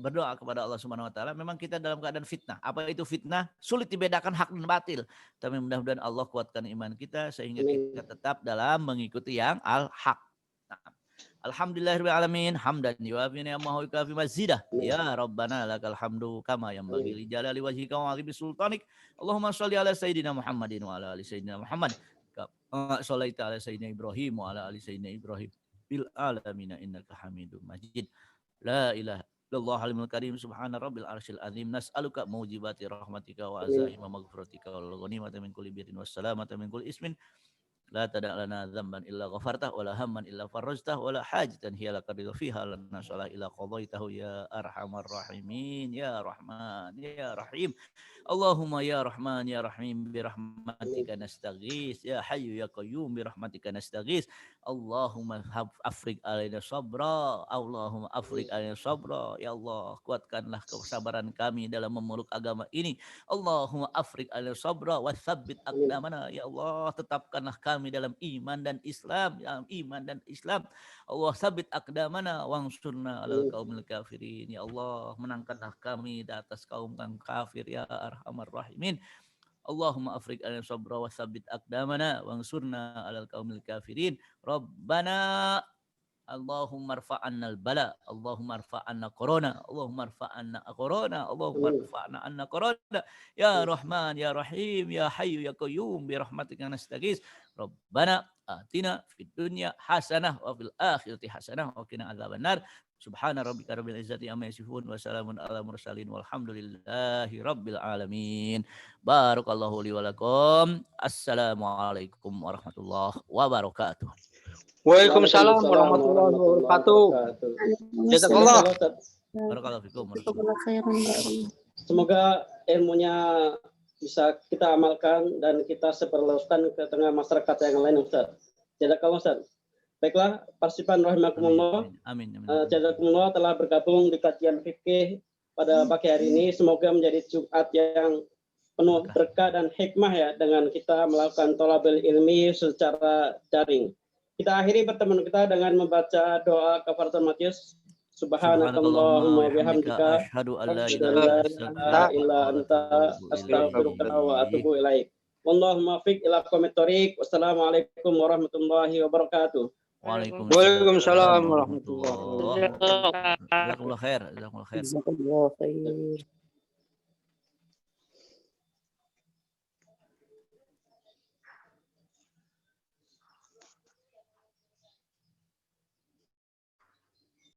berdoa kepada Allah Subhanahu wa taala. Memang kita dalam keadaan fitnah. Apa itu fitnah? Sulit dibedakan hak dan batil. Tapi mudah-mudahan Allah kuatkan iman kita sehingga kita tetap dalam mengikuti yang al-haq. Nah, alhamdulillahirabbil alamin, hamdan yuwafi ni'amahu wa yukafi mazidah. Ya Rabbana lakal hamdu kama yanbaghi li jalali wajhika wa 'azimi sultanik. Allahumma shalli ala sayyidina Muhammadin wa ala ali sayyidina Muhammad. Shallaita ala sayyidina Ibrahim wa ala ali sayyidina Ibrahim bil alamin innaka Hamidum Majid. La ilaha illallah halimul karim subhana rabbil arsyil azim nas'aluka mujibati rahmatika wa azaima maghfiratika wal ghanimata min kulli birrin was salamata min kulli ismin la tada' lana dzamban illa ghafartah wa la hamman illa farajtah wa la hajatan hiya laka ridha fiha lana salah illa qadaitahu ya arhamar rahimin ya rahman ya rahim. Allahumma ya rahman ya rahim bi rahmatika nastaghis ya hayyu ya qayyum bi rahmatika nastaghis. Allahumma afrig alaina sabra, Allahumma afrig alaina sabra. Ya Allah, kuatkanlah kesabaran kami dalam memeluk agama ini. Allahumma afrig alaina sabra wa tsabbit aqdamana. Ya Allah, tetapkanlah kami dalam iman dan Islam, dalam iman dan Islam. Allah sabit aqdamana wangsurna alal qaumil kafirin. Ya Allah, menangkanlah kami di atas kaum yang kafir ya arhamar rahimin. Allahumma afrig alaina sabra wa tsabbit aqdamana wangsurna alal qaumil kafirin. Rabbana Allahumma rfa'anna al-bala, Allahumma rfa'anna corona, Allahumma rfa'anna corona, Allahumma rfa'anna corona. Ya Rahman, ya Rahim, ya Hayyu, ya Qayyum, bi rahmatika nastaghits. Rabbana atina fid dunya hasanah wa fil akhirati hasanah wa qina adzabannar. Subhana rabbika rabbil izzati amma yasifun wa salamun ala mursalin walhamdulillahi rabbil alamin. Barakallahu li wa lakum. Assalamualaikum warahmatullahi wabarakatuh. Waalaikumsalam warahmatullahi wabarakatuh. Jazakallah. Barakallahu fikum. Semoga ilmunya bisa kita amalkan dan kita sebarluaskan ke tengah masyarakat yang lain, Ustaz. Jazakallah, Ustaz. Baiklah, partisipan rahimakumullah. Amin. Jazakumullah telah bergabung di kajian fikih pada pagi hari ini. Semoga menjadi Jumat yang penuh berkah dan hikmah ya dengan kita melakukan thalabul ilmi secara daring. Kita akhiri pertemuan kita dengan membaca doa kafaratul majlis. Subhanakallahumma wa bihamdika asyhadu an la ilaha illa anta astaghfiruka wa atubu ilaik. Wallahumma fiq ila aqwamit thoriq. Wassalamualaikum warahmatullahi wabarakatuh. Waalaikumsalam warahmatullahi wabarakatuh. Jazakumullah khair. Jazakumullah khair.